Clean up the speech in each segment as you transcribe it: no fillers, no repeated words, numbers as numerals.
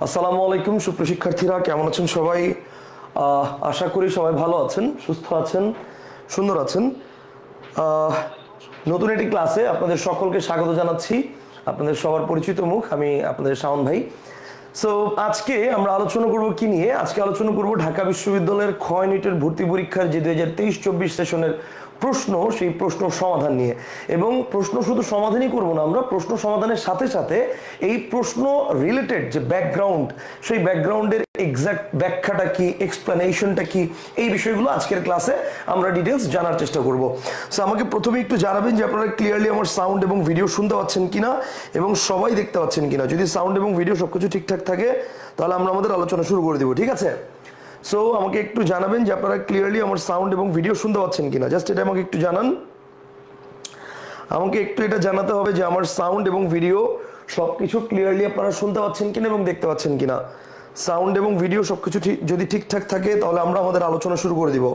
আসসালামু আলাইকুম সুপ্রশিক্ষার্থীরা, কেমন আছেন সবাই? আশা করি সবাই ভালো আছেন, সুস্থ আছেন, সুন্দর আছেন। নতুন একটি ক্লাসে আপনাদের সকলকে স্বাগত জানাচ্ছি। আপনাদের সবার পরিচিত মুখ, আমি আপনাদের শাওন ভাই। সো আজকে আমরা আলোচনা করব কি নিয়ে? আজকে আলোচনা করব ঢাকা বিশ্ববিদ্যালয়ের খ ইউনিটের ভর্তি পরীক্ষার যে 2023-24 সেশনের প্রশ্ন, সেই প্রশ্ন সমাধান নিয়ে। এবং প্রশ্ন শুধু সমাধানই করব না, আমরা প্রশ্ন সমাধানের সাথে সাথে এই প্রশ্ন রিলেটেড যে ব্যাকগ্রাউন্ড, সেই ব্যাকগ্রাউন্ডের এক্সাক্ট ব্যাখ্যাটা কি, এক্সপ্লেনেশনটা কি, এই বিষয়গুলো আজকের ক্লাসে আমরা ডিটেলস জানার চেষ্টা করব। সো আমাকে প্রথমে একটু জানাবেন যে আপনারা ক্লিয়ারলি আমার সাউন্ড এবং ভিডিও শুনতে পাচ্ছেন কিনা এবং সবাই দেখতে পাচ্ছেন কিনা। যদি সাউন্ড এবং ভিডিও সবকিছু ঠিকঠাক থাকে তাহলে আমরা আমাদের আলোচনা শুরু করে দিব, ঠিক আছে? সো আমাকে একটু জানাবেন যে আপনারা ক্লিয়ারলি আমার সাউন্ড এবং ভিডিও শুনতে পাচ্ছেন কিনা। জাস্ট এটা আমাকে একটু জানান। আমাকে একটু এটা জানাতে হবে যে আমার সাউন্ড এবং ভিডিও সবকিছু ক্লিয়ারলি আপনারা শুনতে পাচ্ছেন কিনা এবং দেখতে পাচ্ছেন কিনা। সাউন্ড এবং ভিডিও সবকিছু যদি ঠিকঠাক থাকে তাহলে আমরা আমাদের আলোচনা শুরু করে দিব।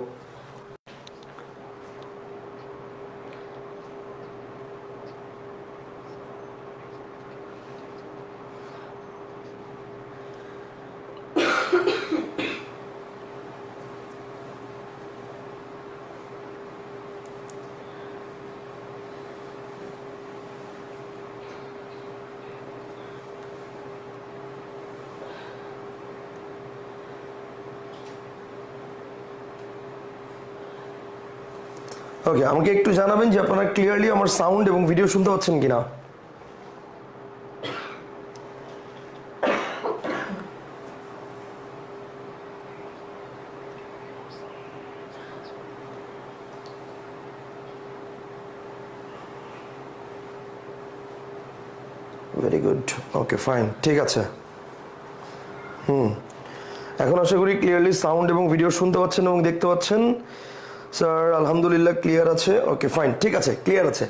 ওকে, আমাকে একটু জানাবেন যে আপনারা ক্লিয়ারলি আমার সাউন্ড এবং ভিডিও শুনতে পাচ্ছেন কিনা। ভেরি গুড, ওকে ফাইন, ঠিক আছে। এখন আশা করি ক্লিয়ারলি সাউন্ড এবং ভিডিও শুনতে পাচ্ছেন এবং দেখতে পাচ্ছেন। স্যার আলহামদুলিল্লাহ ক্লিয়ার আছে। ওকে ফাইন, ঠিক আছে, ক্লিয়ার আছে।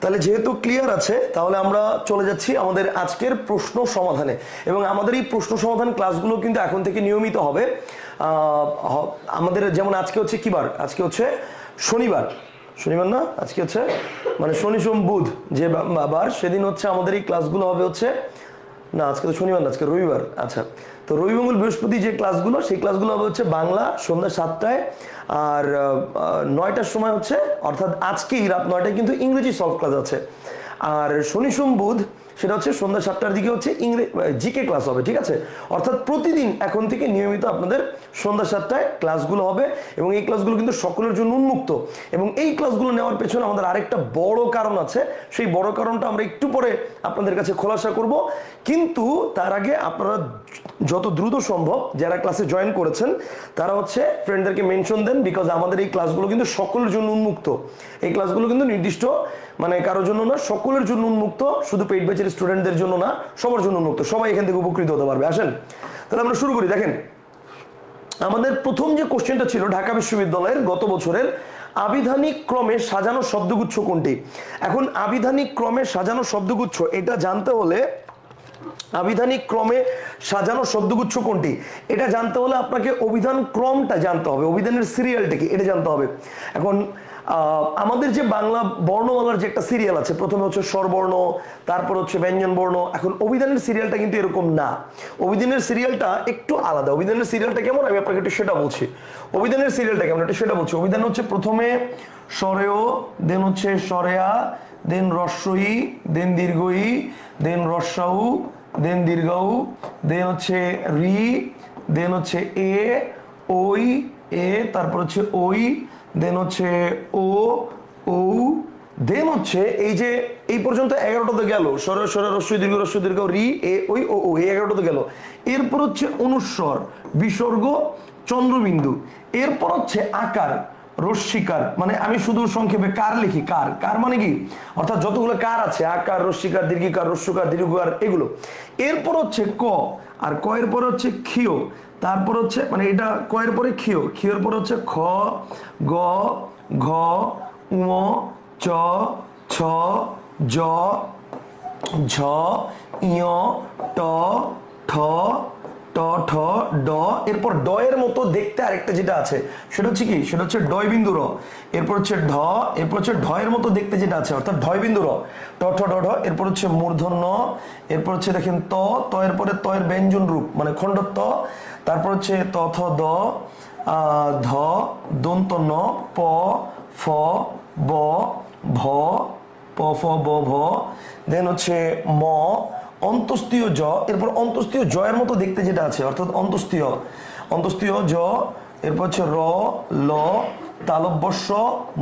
তাহলে যেহেতু ক্লিয়ার আছে তাহলে আমরা চলে যাচ্ছি আমাদের আজকের প্রশ্ন সমাধানে। এবং আমাদের এই প্রশ্ন সমাধান ক্লাসগুলো কিন্তু এখন থেকে নিয়মিত হবে। আমাদের যেমন আজকে হচ্ছে কি বার? আজকে হচ্ছে শনিবার। শনিবার না, আজকে হচ্ছে মানে শনি সোম বুধ যে বার, সেদিন হচ্ছে আমাদের এই ক্লাসগুলো হবে হচ্ছে, না আজকে তো শনিবার না, আজকে রবিবার। আচ্ছা, তো রবি মঙ্গল বৃহস্পতি যে ক্লাসগুলো, সেই ক্লাসগুলো হবে হচ্ছে বাংলা সন্ধ্যা 7টায়, আর 9টার সময় হচ্ছে, অর্থাৎ আজকেই রাত 9টায় কিন্তু ইংরেজি সলভ ক্লাস আছে। আর শনি সোম বুধ সেটা হচ্ছে সন্ধ্যা 7টার দিকে হচ্ছে জিকে ক্লাস হবে, ঠিক আছে? অর্থাৎ প্রতিদিন এখন থেকে নিয়মিত আপনাদের সন্ধ্যা 7টায় ক্লাসগুলো হবে এবং এই ক্লাসগুলো কিন্তু সকলের জন্য উন্মুক্ত। এবং এই ক্লাসগুলো নেওয়ার পেছনে আমাদের আরেকটা বড় কারণ আছে, সেই বড় কারণটা আমরা একটু পরে আপনাদের কাছে খোলাসা করব। কিন্তু তার আগে আপনারা যত দ্রুত সম্ভব যারা ক্লাসে জয়েন করেছেন তারা হচ্ছে ফ্রেন্ডদেরকে মেনশন দেন, বিকজ আমাদের এই ক্লাসগুলো কিন্তু সকলের জন্য উন্মুক্ত। এই ক্লাসগুলো কিন্তু নির্দিষ্ট মানে কারোর জন্য না, সকলের জন্য উন্মুক্ত, শুধু পেইড ব্যাচের স্টুডেন্টদের জন্য না, সবার জন্য উন্মুক্ত। সবাই এখান থেকে উপকৃত হতে পারবে। আসেন তাহলে আমরা শুরু করি। দেখেন, আমাদের প্রথম যে কোশ্চেনটা ছিল ঢাকা বিশ্ববিদ্যালয়ের গত বছরের আবিধানিক ক্রমে সাজানো শব্দগুচ্ছ কোনটি? এখন আবিধানিক ক্রমে সাজানো শব্দগুচ্ছ এটা জানতে হলে, আবিধানিক ক্রমে সাজানো শব্দগুচ্ছ কোনটি এটা জানতে হলে আপনাকে অভিধান ক্রমটা জানতে হবে, অভিধানের সিরিয়ালটা কি এটা জানতে হবে। এখন আমাদের যে বাংলা বর্ণমালার যে একটা সিরিয়াল আছে, প্রথমে হচ্ছে স্বরবর্ণ, তারপর হচ্ছে ব্যঞ্জন বর্ণ। এখন অভিধানের সিরিয়ালটা কিন্তু এরকম না, অভিধানের সিরিয়ালটা একটু আলাদা। অভিধানের সিরিয়ালটা কেমন আমি আপনাকে একটু সেটা বলছি। অভিধানের সিরিয়ালটা কেমন একটু সেটা বলছি। অভিধান হচ্ছে প্রথমে স্বরেয়, দেন হচ্ছে স্বরেয়া, দেন রস্বই, দেন দীর্ঘই, দেন রস্যাউ, দেন দীর্ঘউ, দেন হচ্ছে রি, দেন হচ্ছে এ, ওই, এ, তারপর হচ্ছে ওই, দেন হচ্ছে ও, ও, দেন হচ্ছে এই যে এই পর্যন্ত 11টাতে গেল, স্বর স্বর রস্বই দীর্ঘ রি, এ, ওই, ও, ও, এই 11টাতে গেল। এরপর হচ্ছে অনুস্বর, বিসর্গ, চন্দ্রবিন্দু। এরপর হচ্ছে আকার, রস্যিকার, মানে আমি শুধু সংক্ষেপে কার লিখি, কার। কার মানে কি? অর্থাৎ যতগুলো কার আছে, আকার, রস্যিকার, দীর্ঘিকার, রস্যকার, দীর্ঘকার, এগুলো। এরপর হচ্ছে ক, আর ক এর পরে হচ্ছে ক্ষিয়, তারপর হচ্ছে মানে এটা ক এর পরে ক্ষিয়, ক্ষিয়র পর হচ্ছে খ, গ, ঘ, উম, চ, ছ, জ, ঝ, ইয়, ট, ঠ, ট ঠ ড, এরপর ড এর মতো দেখতে আরেকটা যেটা আছে সেটা হচ্ছে কি, সেটা হচ্ছে ডয় বিন্দু র, এরপর হচ্ছে ঢ, এরপর হচ্ছে ঢ এর মতো দেখতে যেটা আছে অর্থাৎ ঢয় বিন্দু র, ট ঠ ড ঢ, এরপর হচ্ছে মূর্ধন্য, এরপর হচ্ছে দেখেন ত, ত এরপরে ত এর ব্যঞ্জন রূপ মানে খণ্ডত্ব, তারপর হচ্ছে ত থ দ, ধ, দন্ত ন, প, ফ, ব, ভ, প ফ ব ভ, দেন হচ্ছে ম, অন্তস্তীয় জ, এরপর অন্তস্তীয় জ এর মতো দেখতে যেটা আছে অর্থাৎ অন্তস্তীয়, অন্তস্তীয় জ, এরপর হচ্ছে র, ল, তালব্যস্য,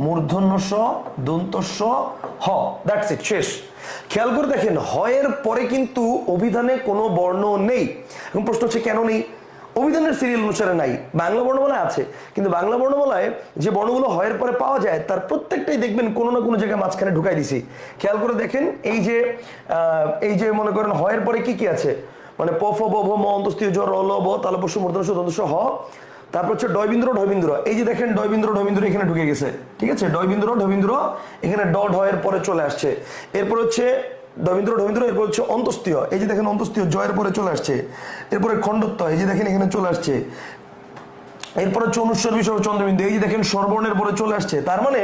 মূর্ধন্যস্য, দন্তস্য, হ, দ্যাটস ইট, শেষ। খেয়াল করে দেখেন হ এর পরে কিন্তু অভিধানে কোনো বর্ণ নেই। এখন প্রশ্ন হচ্ছে কেন নেই? অভিধানের সিরিয়াল অনুসারে নাই, বাংলা বর্ণমালায় আছে, কিন্তু বাংলা বর্ণমালায় যে বর্ণগুলো হয়ের পরে পাওয়া যায় তার প্রত্যেকটাই দেখবেন কোনো না কোনো জায়গায় মাঝখানে ঢুকাই দিছি। খেয়াল করে দেখেন এই যে মনে করেন হয়ের পরে কি কি আছে, মানে প ফ ব ভ ম অন্তস্তীয় জ র ল ব তালব্য মূর্ধন্য দন্তস্য হ, তারপর হচ্ছে ডয়বিন্দুর ঢয়বিন্দুর, এই যে দেখেন ডয়বিন্দুর ঢয়বিন্দুর এখানে ঢুকে গেছে, ঠিক আছে, ডয়বিন্দুর ঢয়বিন্দুর এখানে ড ঢ এর পরে চলে আসছে, এরপর হচ্ছে ডয়বিন্দুর ঢয়বিন্দুর, এরপর হচ্ছে অন্তস্তীয়, এই যে দেখেন অন্তস্তীয় জয়ের পরে চলে আসছে, এরপরে খণ্ডত্ব, এই যে দেখেন এখানে চলে আসছে, এরপর হচ্ছে অনুস্বর বিসর্গ চন্দ্রবিন্দু, এই যে দেখেন স্বরবর্ণের পরে চলে আসছে। তার মানে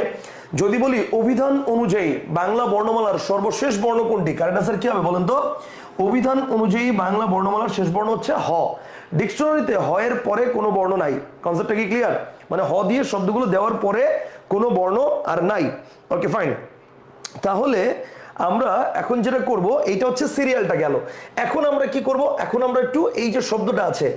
যদি বলি অভিধান অনুযায়ী বাংলা বর্ণমালার সর্বশেষ বর্ণ কোনটি, কারেক্ট আনসার কি হবে বলেন তো? অভিধান অনুযায়ী বাংলা বর্ণমালার শেষ বর্ণ হচ্ছে হ। ডিকশনারিতে হ এর পরে কোনো বর্ণ নাই। কনসেপ্টটা কি ক্লিয়ার? মানে হ দিয়ে শব্দগুলো দেওয়ার পরে কোনো বর্ণ আর নাই। Okay fine. তাহলে আমরা এখন যেটা করব, এইটা হচ্ছে সিরিয়ালটা গেল। এখন আমরা কি করব? এখন আমরা একটু এই যে শব্দটা আছে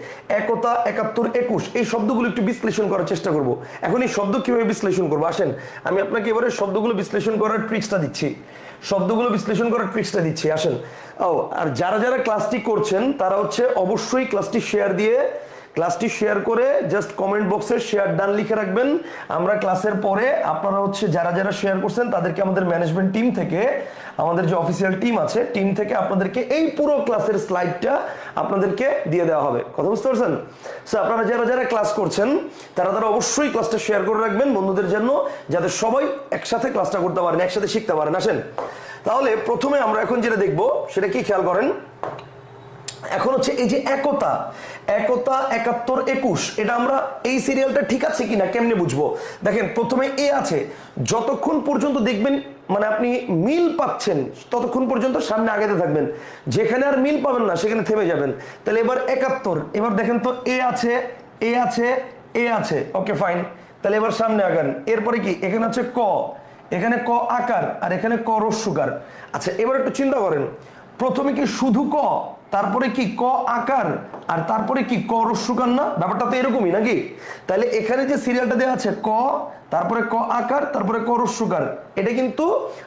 একতা, একাত্তর, 21, এই শব্দগুলো একটু বিশ্লেষণ করার চেষ্টা করব। এখন এই শব্দ কিভাবে বিশ্লেষণ করবো আসেন আমি আপনাকে এবারে শব্দগুলো বিশ্লেষণ করার ট্রিক্সটা দিচ্ছি, শব্দগুলো বিশ্লেষণ করার ট্রিক্সটা দিচ্ছি আসেন। আর যারা যারা ক্লাসটি করছেন তারা হচ্ছে অবশ্যই ক্লাসটি শেয়ার দিয়ে, ক্লাসটি শেয়ার করে জাস্ট কমেন্ট বক্সে শেয়ার ডান লিখে রাখবেন। আমরা ক্লাসের পরে আপনারা হচ্ছে যারা যারা শেয়ার করছেন তাদেরকে আমাদের ম্যানেজমেন্ট টিম থেকে, আমাদের যে অফিসিয়াল টিম আছে টিম থেকে আপনাদেরকে এই পুরো ক্লাসের স্লাইডটা আপনাদেরকে দিয়ে দেওয়া হবে। কথা বুঝতে পারছেন? সো আপনারা যারা যারা ক্লাস করছেন তারা অবশ্যই ক্লাসটা শেয়ার করে রাখবেন বন্ধুদের জন্য, যাতে সবাই একসাথে ক্লাসটা করতে পারেন, একসাথে শিখতে পারেন। আসেন তাহলে প্রথমে আমরা এখন যেটা দেখব সেটা কি খেয়াল করেন। এখন হচ্ছে এই যে একতা, একতা, একাত্তর, 21, এটা আমরা এই সিরিয়ালটা ঠিক আছে কিনা কেমনে বুঝবো? দেখেন প্রথমে এ আছে, যতক্ষণ পর্যন্ত দেখবেন মানে আপনি মিল পাচ্ছেন ততক্ষণ পর্যন্ত সামনে আগাতে থাকবেন, যেখানে আর মিল পাবেন না সেখানে থেমে যাবেন। তাহলে এবার 71, এবার দেখেন তো এ আছে, এ আছে, এ আছে, ওকে ফাইন। তাহলে এবার সামনে আগান। এরপরে কি এখানে হচ্ছে ক, এখানে ক আকার আর এখানে ক রস্যকার। আচ্ছা এবার একটু চিন্তা করেন, প্রথমে কি শুধু ক, তারপরে কি ক আকার আর তারপরে কি ক রস্যকার না? ব্যাপারটা তো এরকমই নাকি? তাহলে এখানে যে সিরিয়ালটা দেওয়া আছে ক, তারপরে ক আকার, তারপরে ক রস্যকার, এটা কিন্তু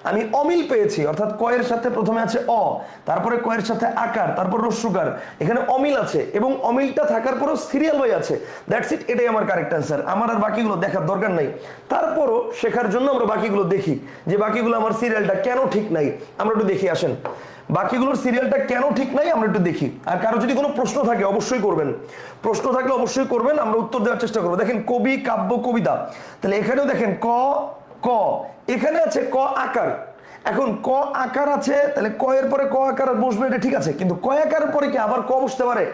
আমি অমিল পেয়েছি, অর্থাৎ ক এর সাথে প্রথমে আছে অ, তারপরে ক এর সাথে আকার, তারপর রস্যকার, এখানে অমিল আছে এবং অমিলটা থাকার পরও সিরিয়াল ওয়াইজ আছে। দ্যাটস ইট, এটাই আমার কারেক্ট অ্যান্সার। আমার আর বাকিগুলো দেখার দরকার নাই, তারপরও শেখার জন্য আমরা বাকিগুলো দেখি যে বাকিগুলো আমার সিরিয়ালটা কেন ঠিক নাই, আমরা একটু দেখি আসেন বাকিগুলোর সিরিয়ালটা কেন ঠিক নাই আমরা একটু দেখি। আর কারো যদি কোনো প্রশ্ন থাকে অবশ্যই করবেন, প্রশ্ন থাকলে অবশ্যই করবেন, আমরা উত্তর দেওয়ার চেষ্টা করবো। দেখেন কবি, কাব্য, কবিতা, তাহলে এখানেও দেখেন ক, ক, এখানে আছে ক আকার। এখন ক আকার আছে, তাহলে ক এর পরে ক আকার বসবে, এটা ঠিক আছে, কিন্তু ক আকারের পরে কি আবার ক বসতে পারে?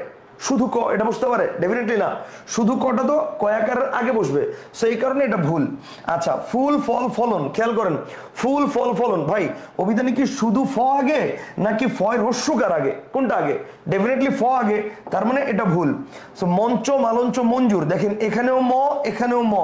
শুধু ক এটা বসতে পারে? ডেফিনেটলি না, শুধু কটা তো কয়াকারের আগে বসবে, সেই কারণে এটা ভুল। আচ্ছা ফুল ফল ফলন, খেয়াল করেন ফুল ফল ফলন, ভাই অভিধানে কি শুধু ফ আগে নাকি ফয়ের হস্যকার আগে, কোনটা আগে? ডেফিনেটলি ফ আগে, তার মানে এটা ভুল। সো মঞ্চ, মালঞ্চ, মঞ্জুর, দেখেন এখানেও ম, এখানেও ম,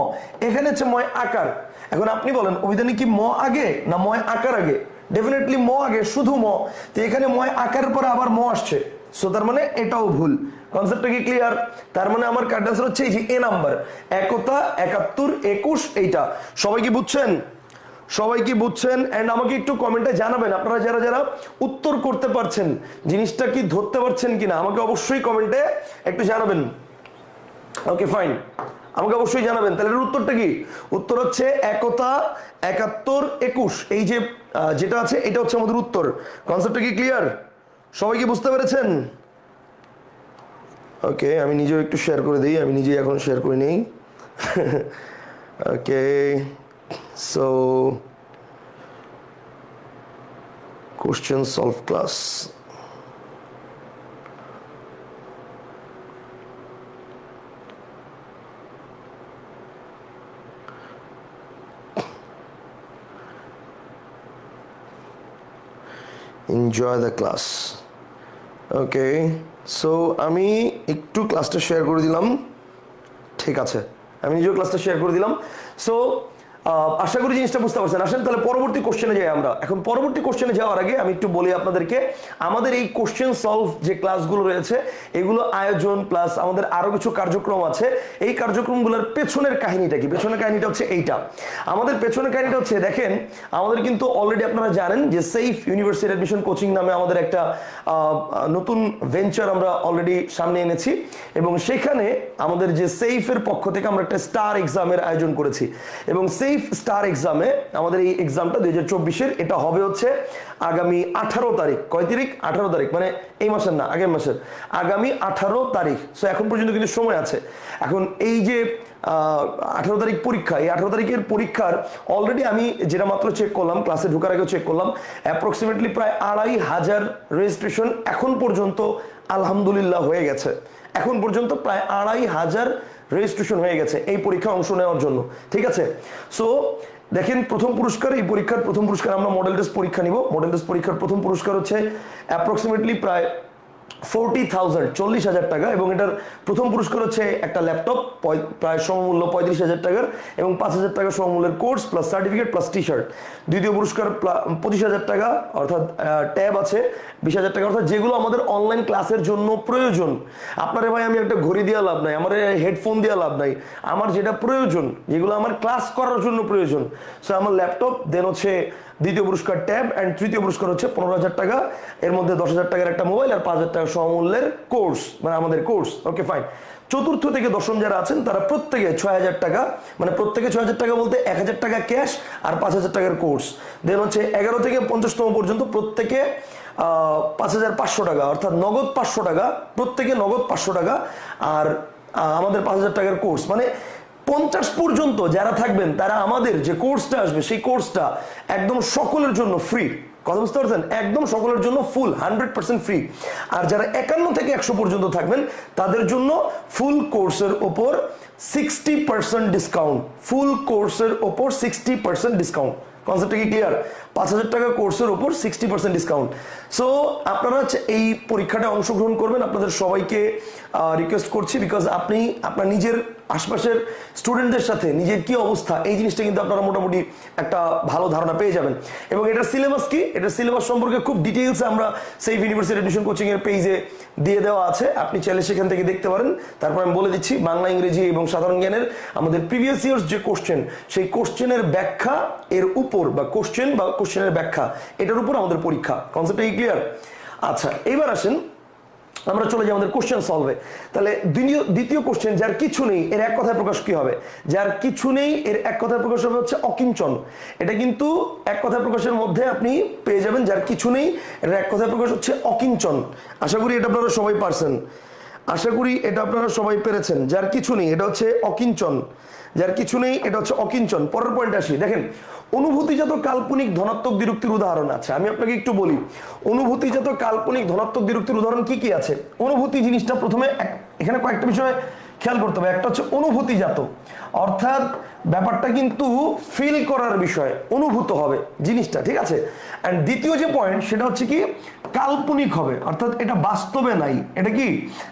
এখানে হচ্ছে ময় আকার। এখন আপনি বলেন অভিধানে কি ম আগে না ময় আকার আগে? ডেফিনেটলি ম আগে, শুধু ম, তো এখানে ময় আকারের পরে আবার ম আসছে, সো তার মানে এটাও ভুল। কনসেপ্টটা কি ক্লিয়ার? তার মানে আমার কারেক্ট আনসার হচ্ছে এই যে এ নাম্বার, একতা, 71, 21, এইটা। সবাই কি বুঝছেন? সবাই কি বুঝছেন? এন্ড আমাকে একটু কমেন্টে জানাবেন আপনারা যারা যারা উত্তর করতে পারছেন, জিনিসটা কি ধরতে পারছেন কিনা, আমাকে অবশ্যই কমেন্টে একটু জানাবেন। ওকে ফাইন, আমাকে অবশ্যই জানাবেন। তাহলে এর উত্তরটা কি? উত্তর হচ্ছে একতা, 71, 21, এই যে যেটা আছে এটা হচ্ছে আমাদের উত্তর। কনসেপ্টটা কি ক্লিয়ার? সবাই কি বুঝতে পেরেছেন? ওকে আমি নিজেও একটু শেয়ার করে দিই, আমি নিজেই এখন শেয়ার করে নেই। Okay so question solve class, enjoy the class. Okay, so আমি একটু ক্লাসটা শেয়ার করে দিলাম। ঠিক আছে, আমি নিজেও ক্লাসটা শেয়ার করে দিলাম। সো আশা করি জিনিসটা বুঝতে পারছেন। আসেন তাহলে পরবর্তী কোশ্চেনে যাই আমরা। এখন পরবর্তী কোশ্চেনে যাওয়ার আগে আমি একটু বলি আপনাদেরকে, আমাদের এই কোশ্চেন সলভ যে ক্লাসগুলো রয়েছে এগুলো আয়োজন প্লাস আমাদের আরো কিছু কার্যক্রম আছে। এই কার্যক্রমগুলোর পেছনের কাহিনীটা কি? পেছনের কাহিনীটা হচ্ছে এইটা। আমাদের পেছনের কাহিনীটা হচ্ছে, দেখেন আমাদের কিন্তু অলরেডি আপনারা জানেন যে সেফ ইউনিভার্সিটি অ্যাডমিশন কোচিং নামে আমাদের একটা নতুন ভেঞ্চার আমরা অলরেডি সামনে এনেছি, এবং সেখানে আমাদের যে সেফের পক্ষ থেকে আমরা একটা স্টার এক্সামের আয়োজন করেছি। এবং সেফ স্টার এক্সামে আমাদের এই এক্সামটা 2024-এর, এটা হবে হচ্ছে আগামী 18 তারিখ। কয় তারিখ? 18 তারিখ, মানে এই মাসের না, আগের মাসের, আগামী 18 তারিখ। সো এখন পর্যন্ত কিন্তু সময় আছে। এখন এই যে 18 তারিখ পরীক্ষা, এই 18 তারিখের পরীক্ষার অলরেডি আমি যেটা মাত্র চেক করলাম, ক্লাসে ঢোকার আগে চেক করলাম, অ্যাপ্রক্সিমেটলি প্রায় 2500 রেজিস্ট্রেশন এখন পর্যন্ত আলহামদুলিল্লাহ হয়ে গেছে। এখন পর্যন্ত প্রায় 2500 রেজিস্ট্রেশন হয়ে গেছে এই পরীক্ষায় অংশ নেওয়ার জন্য। ঠিক আছে, সো দেখেন প্রথম পুরস্কার, এই পরীক্ষার প্রথম পুরস্কার আমরা মডেল টেস্ট পরীক্ষা নিব। মডেল টেস্ট পরীক্ষার প্রথম পুরস্কার হচ্ছে অ্যাপ্রক্সিমেটলি প্রায় 40,000, 40,000 টাকা, এবং এটার প্রথম পুরস্কার হচ্ছে একটা ল্যাপটপ প্রায় সমমূল্য 35,000 টাকার, এবং 5,000 টাকা সমমূল্যের course plus certificate plus T shirt. দ্বিতীয় পুরস্কার 25,000 টাকা, অর্থাৎ ট্যাব আছে 20,000 টাকা, অর্থাৎ যেগুলো আমাদের অনলাইন ক্লাসের জন্য প্রয়োজন। আপনারে ভাই আমি একটা ঘড়ি দিয়ে লাভ নাই, আমার হেডফোন দিয়ে লাভ নাই, আমার যেটা প্রয়োজন, যেগুলো আমার ক্লাস করার জন্য প্রয়োজন, সো আমার ল্যাপটপ, দেন হচ্ছে দ্বিতীয় পুরস্কার ট্যাব, অ্যান্ড তৃতীয় পুরস্কার হচ্ছে 15,000 টাকা, এর মধ্যে 10,000 টাকার একটা মোবাইল আর 5,000 টাকা সমমূল্যের কোর্স, মানে আমাদের কোর্স। Okay fine. চতুর্থ থেকে দশম যারা আছেন তারা প্রত্যেকে 6,000 টাকা, মানে প্রত্যেকে 6,000 টাকা বলতে 1,000 টাকা ক্যাশ আর 5,000 টাকার কোর্স। দেন হচ্ছে 11 থেকে 50তম পর্যন্ত প্রত্যেকে 5,500 টাকা, অর্থাৎ নগদ 500 টাকা, প্রত্যেকে নগদ 500 টাকা, আর আমাদের 5,000 টাকার কোর্স। মানে 50 পর্যন্ত যারা থাকবেন তারা আমাদের যে কোর্সটা আসবে সেই কোর্সটা একদম সকলের জন্য ফ্রি। কথা বুঝতে পারছেন? একদম সকলের জন্য ফুল 100% ফ্রি। আর যারা 51 থেকে 100 পর্যন্ত থাকবেন তাদের জন্য ফুল কোর্সের ওপর 60% ডিসকাউন্ট। ফুল কোর্সের ওপর 60% ডিসকাউন্ট। কনসেপ্টটা কি ক্লিয়ার? 5,000 টাকা কোর্সের উপর 60% ডিসকাউন্ট। সো আপনারা এই পরীক্ষাটা অংশগ্রহণ করবেন, আপনাদের সবাইকে রিকোয়েস্ট করছি, বিকজ আপনি আপনার নিজের আশপাশের স্টুডেন্টদের সাথে নিজের কি অবস্থা এই জিনিসটা কিন্তু আপনারা মোটামুটি একটা ভালো ধারণা পেয়ে যাবেন। এবং এটার সিলেবাস কি, এটার সিলেবাস সম্পর্কে খুব ডিটেইলসে আমরা সেফ ইউনিভার্সিটি অ্যাডমিশন কোচিং এর পেজে দিয়ে দেওয়া আছে, আপনি চাইলে সেখান থেকে দেখতে পারেন। তারপর আমি বলে দিচ্ছি, বাংলা, ইংরেজি এবং সাধারণ জ্ঞানের আমাদের প্রিভিয়াস ইয়ার্স যে কোশ্চেন, সেই কোশ্চেনের ব্যাখ্যা এর উপর, বা কোশ্চেনের ব্যাখ্যা এটার উপর আমাদের পরীক্ষা। কনসেপ্টটা কি ক্লিয়ার? আচ্ছা, এবার আসেন আমরা চলে যাই আমাদের কোশ্চেন সলভে। তাহলে দ্বিতীয় কোশ্চেন, যার কিছু নেই এর এক কথায় প্রকাশ কি হবে? যার কিছু নেই এর এক কথায় প্রকাশ হবে হচ্ছে অকিঞ্চন। এটা কিন্তু এক কথায় প্রকাশের মধ্যে আপনি পেয়ে যাবেন, যার কিছু নেই এর এক কথায় প্রকাশ হচ্ছে অকিঞ্চন। আশা করি এটা আপনারা সবাই পারছেন, আশা করি এটা আপনারা সবাই পেরেছেন। যার কিছু নেই এটা হচ্ছে অকিঞ্চন, যার কিছু নেই এটা হচ্ছে অকিঞ্চন। পরের পয়েন্ট আসি, দেখেন অনুভূতিজাত কাল্পনিক ধনাত্মক দ্বিরুক্তির উদাহরণ আছে। আমি আপনাকে একটু বলি অনুভূতিজাত কাল্পনিক ধনাত্মক দ্বিরুক্তির উদাহরণ কি কি আছে। অনুভূতি জিনিসটা প্রথমে এখানে কয়েকটা বিষয় খেয়াল করতে হবে। একটা হচ্ছে অনুভূতিজাত, অর্থাৎ ব্যাপারটা কিন্তু ফিল করার বিষয়, অনুভূত হবে জিনিসটা, ঠিক আছে। এন্ড দ্বিতীয় যে পয়েন্ট সেটা হচ্ছে কি কাল্পনিক হবে, অর্থাৎ এটা বাস্তবে নাই। এটা কি?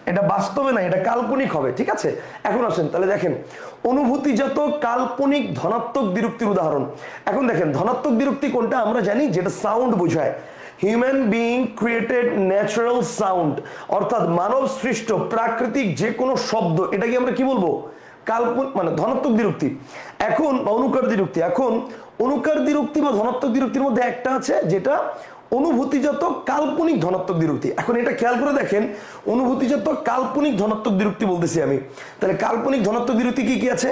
এটা বাস্তবে নাই, এটা কাল্পনিক হবে, ঠিক আছে। এখন আসেন তাহলে দেখেন অনুভূতিজাত কাল্পনিক ধনাত্মক দ্বিরুক্তির উদাহরণ। এখন দেখেন ধনাত্মক দ্বিরুক্তি কোনটা আমরা জানি, যেটা সাউন্ড বোঝায়। Human being created natural sound, অর্থাৎ মানব সৃষ্ট প্রাকৃতিক যে কোনো শব্দ, এটাকে আমরা কি বলবো? কাল্পনিক, মানে ধনাত্মক দ্বিরুক্তি। এখন বা অনুকার দ্বিরুক্তি। এখন অনুকার দ্বিরুক্তি বা ধনাত্মক দ্বিরুক্তির মধ্যে একটা আছে যেটা অনুভূতিজাত কাল্পনিক ধনাত্মক দ্বিরুক্তি। এখন এটা খেয়াল করে দেখেন, অনুভূতিজাত কাল্পনিক ধনাত্মক দ্বিরুক্তি বলতেছি আমি। তাহলে কাল্পনিক ধনাত্মক দ্বিরুক্তি কি কি আছে?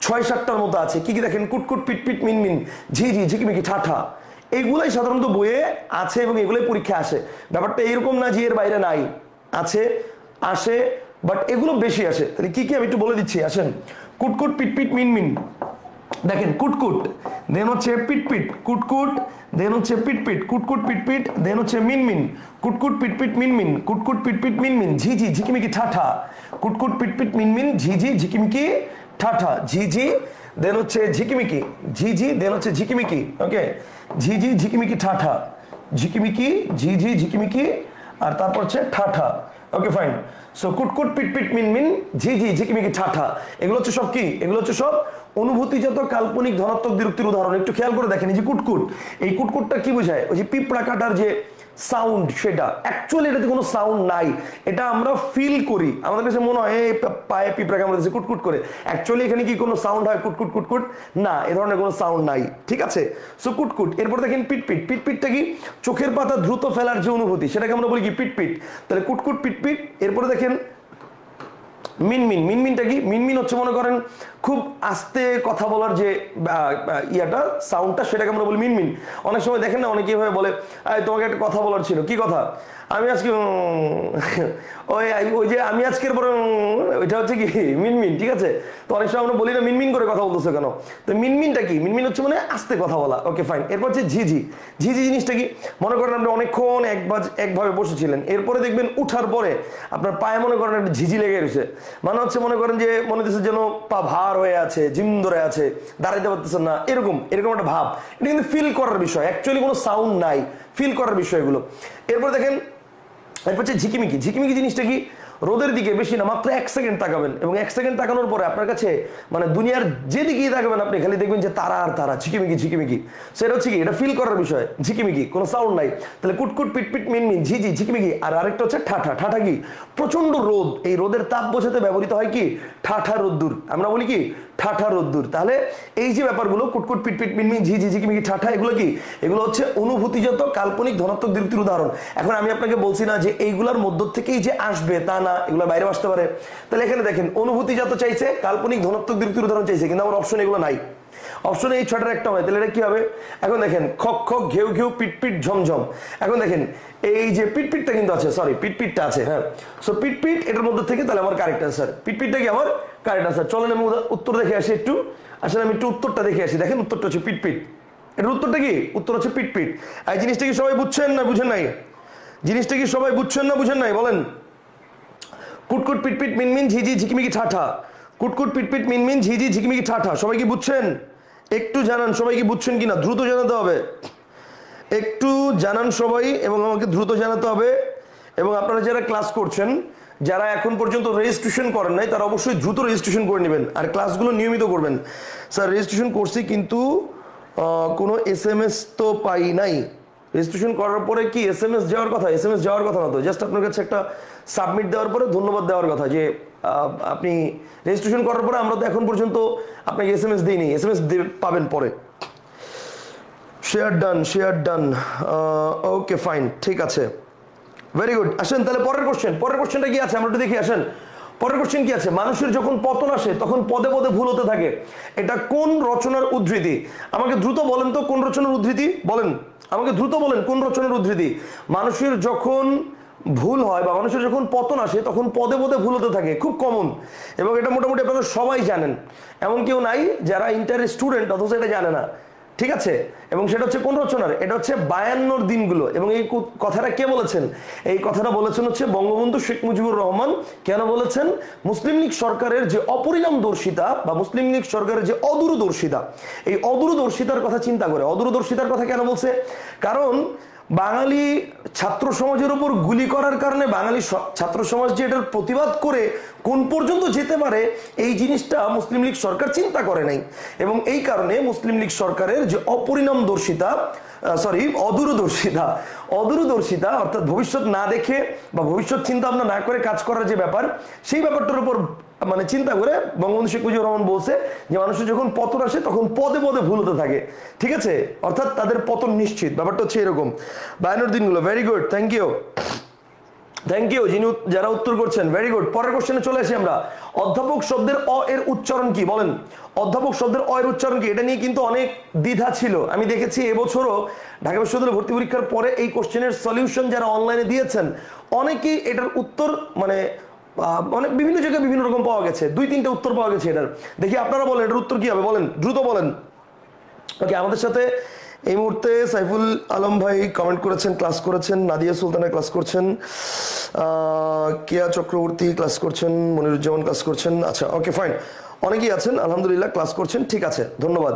6-7টার মতো আছে। কি কি দেখেন? কুটকুট, পিটপিট, মিনমিন, ঝিঝি, ঝিকিমিকি, ঠাঠা, এগুলাই সাধারণত বইয়ে আছে এবং এগুলাই পরীক্ষায় আসে। ব্যাপারটা এরকম না যে এর বাইরে নাই, আছে, আসে, বাট এগুলো বেশি আসে। তাহলে কি কি আমি একটু বলে দিচ্ছি, আসেন। কুটকুট, পিটপিট, মিনমিন, দেখেন কুটকুট, দেন হচ্ছে পিটপিট, কুটকুট, দেন হচ্ছে পিটপিট, কুটকুট, পিটপিট, দেন হচ্ছে মিনমিন, কুটকুট, পিটপিট, মিনমিন, কুটকুট, পিটপিট, মিনমিন, ঝিঝি, ঝিকিমিকি, ঠাঠা, কুটকুট, পিটপিট, মিনমিন, ঝিঝি, ঝিকিমিকি, ঠাঠা, ঝিঝি, দেন হচ্ছে ঝিকিমিকি, ঝিঝি, দেন হচ্ছে ঝিকিমিকি, ওকে, ঝিঝি, ঝিকিমিকি, ঠাঠা, ঝিকিমিকি, ঝিঝি, ঝিকিমিকি, আর তারপর হচ্ছে ঠাঠা। Okay fine. সো কুটকুট, পিটপিট, মিনমিন, ঝিঝি, ঝিকিমিকি, ঠাঠা, এগুলো হচ্ছে সব কি? এগুলো হচ্ছে সব অনুভূতিজাত কাল্পনিক ধনাত্মক বিরক্তির উদাহরণ। একটু খেয়াল করে দেখেন, এই যে কুটকুট, এই কুটকুটটা কি বোঝায়? ওই যে পিঁপড়া কাটার যে সাউন্ড, সেটা অ্যাকচুয়ালি এটাতে কোনো সাউন্ড নাই, এটা আমরা ফিল করি, আমাদের কাছে মনে হয় এই পায়ে পিঁপড়া কামড়েছে কুটকুট করে। অ্যাকচুয়ালি এখানে কি কোনো সাউন্ড হয় কুটকুট কুটকুট? না, এ ধরনের কোনো সাউন্ড নাই, ঠিক আছে? সো কুটকুট। এরপর দেখেন পিটপিট। পিটপিটটা কি? চোখের পাতা দ্রুত ফেলার যে অনুভূতি, সেটাকে আমরা বলি কি? পিটপিট। তাহলে কুটকুট, পিটপিট। এরপরে দেখেন মিনমিন। মিনমিনটা কি? মিনমিন হচ্ছে মনে করেন খুব আস্তে কথা বলার যে ইয়াটা, সাউন্ডটা, সেটাকে আমরা বলি মিনমিন। অনেক সময় দেখেন না, অনেকে এভাবে বলে তোমাকে একটা কথা বলার ছিল। কি কথা? আমি আজকে ওই যে আমি আজকের পরে, ওইটা হচ্ছে কি মিনমিন, ঠিক আছে? তো অনেক সময় আমরা বলি না মিনমিন করে কথা বলতেছে কেন? তো মিনমিনটা কি? মিনমিন হচ্ছে মানে আস্তে কথা বলা। Okay fine. এরপর হচ্ছে ঝিঝি। ঝিঝি জিনিসটা কি? মনে করেন আপনি অনেকক্ষণ একভাবে বসেছিলেন, এরপরে দেখবেন উঠার পরে আপনার পায়ে মনে করেন একটা ঝিঝি লেগে রয়েছে, মানে হচ্ছে মনে করেন যে মনে হচ্ছে যেন পা ভার হয়ে আছে, জিম ধরে আছে, দাঁড়াইতে পারতেছেন না, এরকম এরকম একটা ভাব। এটা কিন্তু ফিল করার বিষয়, অ্যাকচুয়ালি কোনো সাউন্ড নাই, ফিল করার বিষয়গুলো। এরপর দেখেন, এরপর হচ্ছে ঝিকিমিকি। ঝিকিমিকি জিনিসটা কি? রোদের দিকে বেশি না, মাত্র 1 সেকেন্ড তাকাবেন, এবং 1 সেকেন্ড তাকানোর পরে আপনার কাছে মানে দুনিয়ার যেদিকেই তাকাবেন আপনি খালি দেখবেন যে তারা আর তারা, ঝিকিমিকি ঝিকিমিকি। সেটা হচ্ছে কি? এটা ফিল করার বিষয়, ঝিকিমিকি, কোনো সাউন্ড নাই। তাহলে কুটকুট, পিটপিট, মিনমিন, ঝিঝি, ঝিকিমিকি। আর আরেকটা হচ্ছে ঠাঠা। ঠাঠা কি? প্রচন্ড রোদ, এই রোদের তাপ বোঝাতে ব্যবহৃত হয় কি? ঠাঠা রোদ্দুর, আমরা বলি কি? ঠাঠা রোদ্দুর। তাহলে এই যে ব্যাপারগুলো, কুটকুট, পিটপিট, মিনমিন, ঝিঝি, ঝিকিমিকি, ঠাঠা, এগুলো কি? এগুলো হচ্ছে অনুভূতিজাত কাল্পনিক ধনাত্মক বিরক্তির উদাহরণ। এখন আমি আপনাকে বলছি না যে এইগুলোর মধ্য থেকেই যে আসবে, তা না, এগুলো বাইরে আসতে পারে। তাহলে এখানে দেখেন অনুভূতিজাত চাইছে, কাল্পনিক ধনাত্মক বিরক্তির উদাহরণ চাইছে, কিন্তু আমার অপশন এগুলো নাই। অপশনে এই ছটার একটা হয়, তাহলে এটা কি হবে? এখন দেখেন খক খক, ঘেউ ঘেউ, পিটপিট, ঝমঝম। এখন দেখেন এই যে পিটপিটটা কিন্তু আছে, সরি পিটপিটটা আছে, হ্যাঁ। সো পিটপিট এটার মধ্যে থেকে, তাহলে আমার কারেক্ট আনসার পিটপিটটা কি আমার কারেক্ট আনসার। চলেন আমি উত্তর দেখে আসি একটু। আসলে আমি একটু উত্তরটা দেখে আসি। দেখেন উত্তরটা হচ্ছে পিটপিট। এটার উত্তরটা কি? উত্তর হচ্ছে পিটপিট। এই জিনিসটা কি সবাই বুঝছেন না বুঝেন নাই? জিনিসটা কি সবাই বুঝছেন না বুঝেন নাই বলেন? কুটকুট, পিটপিট, মিনমিন, ঝিঝি, ঝিকিমিকি, ঠাঠা। কুটকুট, পিটপিট, মিনমিন, ঝিঝি, ঝিকিমিকি, ঠাঠা। সবাই কি বুঝছেন? একটু জানান সবাই কি বুঝছেন কিনা, দ্রুত জানাতে হবে। একটু জানান সবাই, এবং আমাকে দ্রুত জানাতে হবে। এবং আপনারা যারা ক্লাস করছেন, যারা এখন পর্যন্ত রেজিস্ট্রেশন করেন নাই, তারা অবশ্যই দ্রুত রেজিস্ট্রেশন করে নেবেন, আর ক্লাসগুলো নিয়মিত করবেন। স্যার রেজিস্ট্রেশন করছি কিন্তু কোনো SMS তো পাই নাই। রেজিস্ট্রেশন করার পরে কি SMS যাওয়ার কথা? SMS যাওয়ার কথা না তো, জাস্ট আপনার কাছে একটা সাবমিট দেওয়ার পরে ধন্যবাদ দেওয়ার কথা, যে আপনি রেজিস্ট্রেশন করার পরে আমরা তো এখন পর্যন্ত আপনাকে SMS দিইনি, SMS পাবেন পরে। Share done, share done. Okay fine, ঠিক আছে, ভেরি গুড। আসেন তাহলে পরের কোশ্চেন। পরের কোশ্চেনটা কি আছে আমরা একটু দেখি, আসেন। পরের কোশ্চেন কি আছে? মানুষের যখন পতন আসে তখন পদে পদে ভুল হতে থাকে, এটা কোন রচনার উদ্ধৃতি? আমাকে দ্রুত বলেন তো কোন রচনার উদ্ধৃতি, বলেন আমাকে দ্রুত বলেন কোন রচনার উদ্ধৃতি। মানুষের যখন ভুল হয় বা মানুষের যখন পতন আসে তখন পদে পদে ভুল হতে থাকে, খুব কমন, এবং এটা মোটামুটি আপনারা সবাই জানেন, এমন কেউ নাই যারা ইন্টার স্টুডেন্ট অথচ এটা জানে না, ঠিক আছে? এবং সেটা হচ্ছে কোন রচনার? এটা হচ্ছে 52 দিনগুলো। এবং এই কথাটা কে বলেছেন? এই কথাটা বলেছেন হচ্ছে বঙ্গবন্ধু শেখ মুজিবুর রহমান। কেন বলেছেন? মুসলিম লীগ সরকারের যে অপরিণামদর্শিতা বা মুসলিম লীগ সরকারের যে অদূরদর্শিতা, এই অদূরদর্শিতার কথা চিন্তা করে। অদূরদর্শিতার কথা কেন বলছে? কারণ বাঙালি ছাত্র সমাজের উপর গুলি করার কারণে বাঙালি ছাত্র সমাজ যে এটার প্রতিবাদ করে কোন পর্যন্ত যেতে পারে, এই জিনিসটা মুসলিম লীগ সরকার চিন্তা করে নাই। এবং এই কারণে মুসলিম লীগ সরকারের যে অপরিণামদর্শিতা, অদূরদর্শিতা অর্থাৎ ভবিষ্যৎ না দেখে বা ভবিষ্যৎ চিন্তা ভাবনা না করে কাজ করার যে ব্যাপার, সেই ব্যাপারটার উপর মানে চিন্তা করে বঙ্গবন্ধু শেখ মুজিবুর রহমান বলছে যে মানুষের যখন পতন আসে তখন পদে পদে ভুল হতে থাকে, ঠিক আছে? অর্থাৎ তাদের পতন নিশ্চিত, ব্যাপারটা হচ্ছে এরকম। 52 দিনগুলো, very good, thank you, thank you যিনি যারা উত্তর করছেন, ভেরি গুড। পরের কোশ্চেনে চলে আসি আমরা। অধ্যাপক শব্দের অ এর উচ্চারণ কি বলেন? অধ্যাপক শব্দের অ এর উচ্চারণ কি? এটা নিয়ে কিন্তু অনেক দ্বিধা ছিল। আমি দেখেছি এবছরও ঢাকা বিশ্ববিদ্যালয় ভর্তি পরীক্ষার পরে এই কোশ্চেনের সলিউশন যারা অনলাইনে দিয়েছেন, অনেকেই এটার উত্তর মানে অনেক বিভিন্ন জায়গায় বিভিন্ন রকম পাওয়া গেছে, 2-3টা উত্তর পাওয়া গেছে এটার। দেখি আপনারা বলেন এটার উত্তর কি হবে, বলেন দ্রুত বলেন। ওকে, আমাদের সাথে এই মুহূর্তে সাইফুল আলম ভাই কমেন্ট করেছেন, ক্লাস করেছেন, নাদিয়া সুলতানা ক্লাস করছেন, কেয়া চক্রবর্তী ক্লাস করছেন, মনিরুজ্জামান ক্লাস করছেন। আচ্ছা ওকে ফাইন, অনেকেই আছেন আলহামদুলিল্লাহ ক্লাস করছেন, ঠিক আছে, ধন্যবাদ।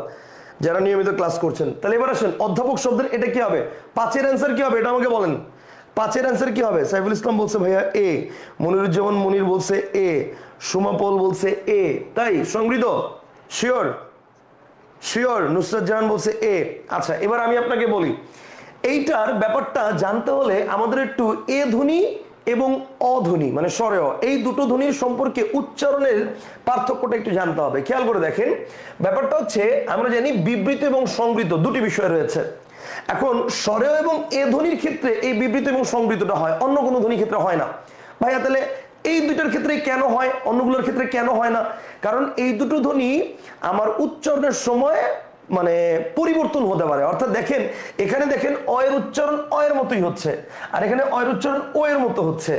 যারা নিয়মিত ক্লাস করছেন। তাহলে এবার আসেন অধ্যাপক শব্দের এটা কি হবে, 5-এর অ্যান্সার কি হবে এটা আমাকে বলেন। 5-এর অ্যান্সার কি হবে? সাইফুল ইসলাম বলছে ভাইয়া এ, মনিরুজ্জামান মনির বলছে এ, সুমা পল বলছে এ, তাই সমৃদ্ধ শিওর শিওর, নুসরাত জাহান বলছে এ। আচ্ছা এবার আমি আপনাকে বলি, এইটার ব্যাপারটা জানতে হলে আমাদের একটু এ ধ্বনি এবং অধ্বনি মানে স্বরেয় এই দুটো ধ্বনির সম্পর্কে উচ্চারণের পার্থক্যটা একটু জানতে হবে। খেয়াল করে দেখেন, ব্যাপারটা হচ্ছে আমরা জানি বিবৃত এবং সংবৃত দুটি বিষয় রয়েছে। এখন স্বরেয় এবং এ ধ্বনির ক্ষেত্রে এই বিবৃত এবং সংবৃতটা হয়, অন্য কোনো ধ্বনির ক্ষেত্রে হয় না। ভাইয়া তাহলে এই দুইটার ক্ষেত্রে কেন হয়, অন্যগুলোর ক্ষেত্রে কেন হয় না? কারণ এই দুটো ধ্বনি আমার উচ্চারণের সময় মানে পরিবর্তন হতে পারে। অর্থাৎ দেখেন এখানে দেখেন অ এর উচ্চারণ অ এর মতোই হচ্ছে, আর এখানে অ এর উচ্চারণ ও এর মতো হচ্ছে।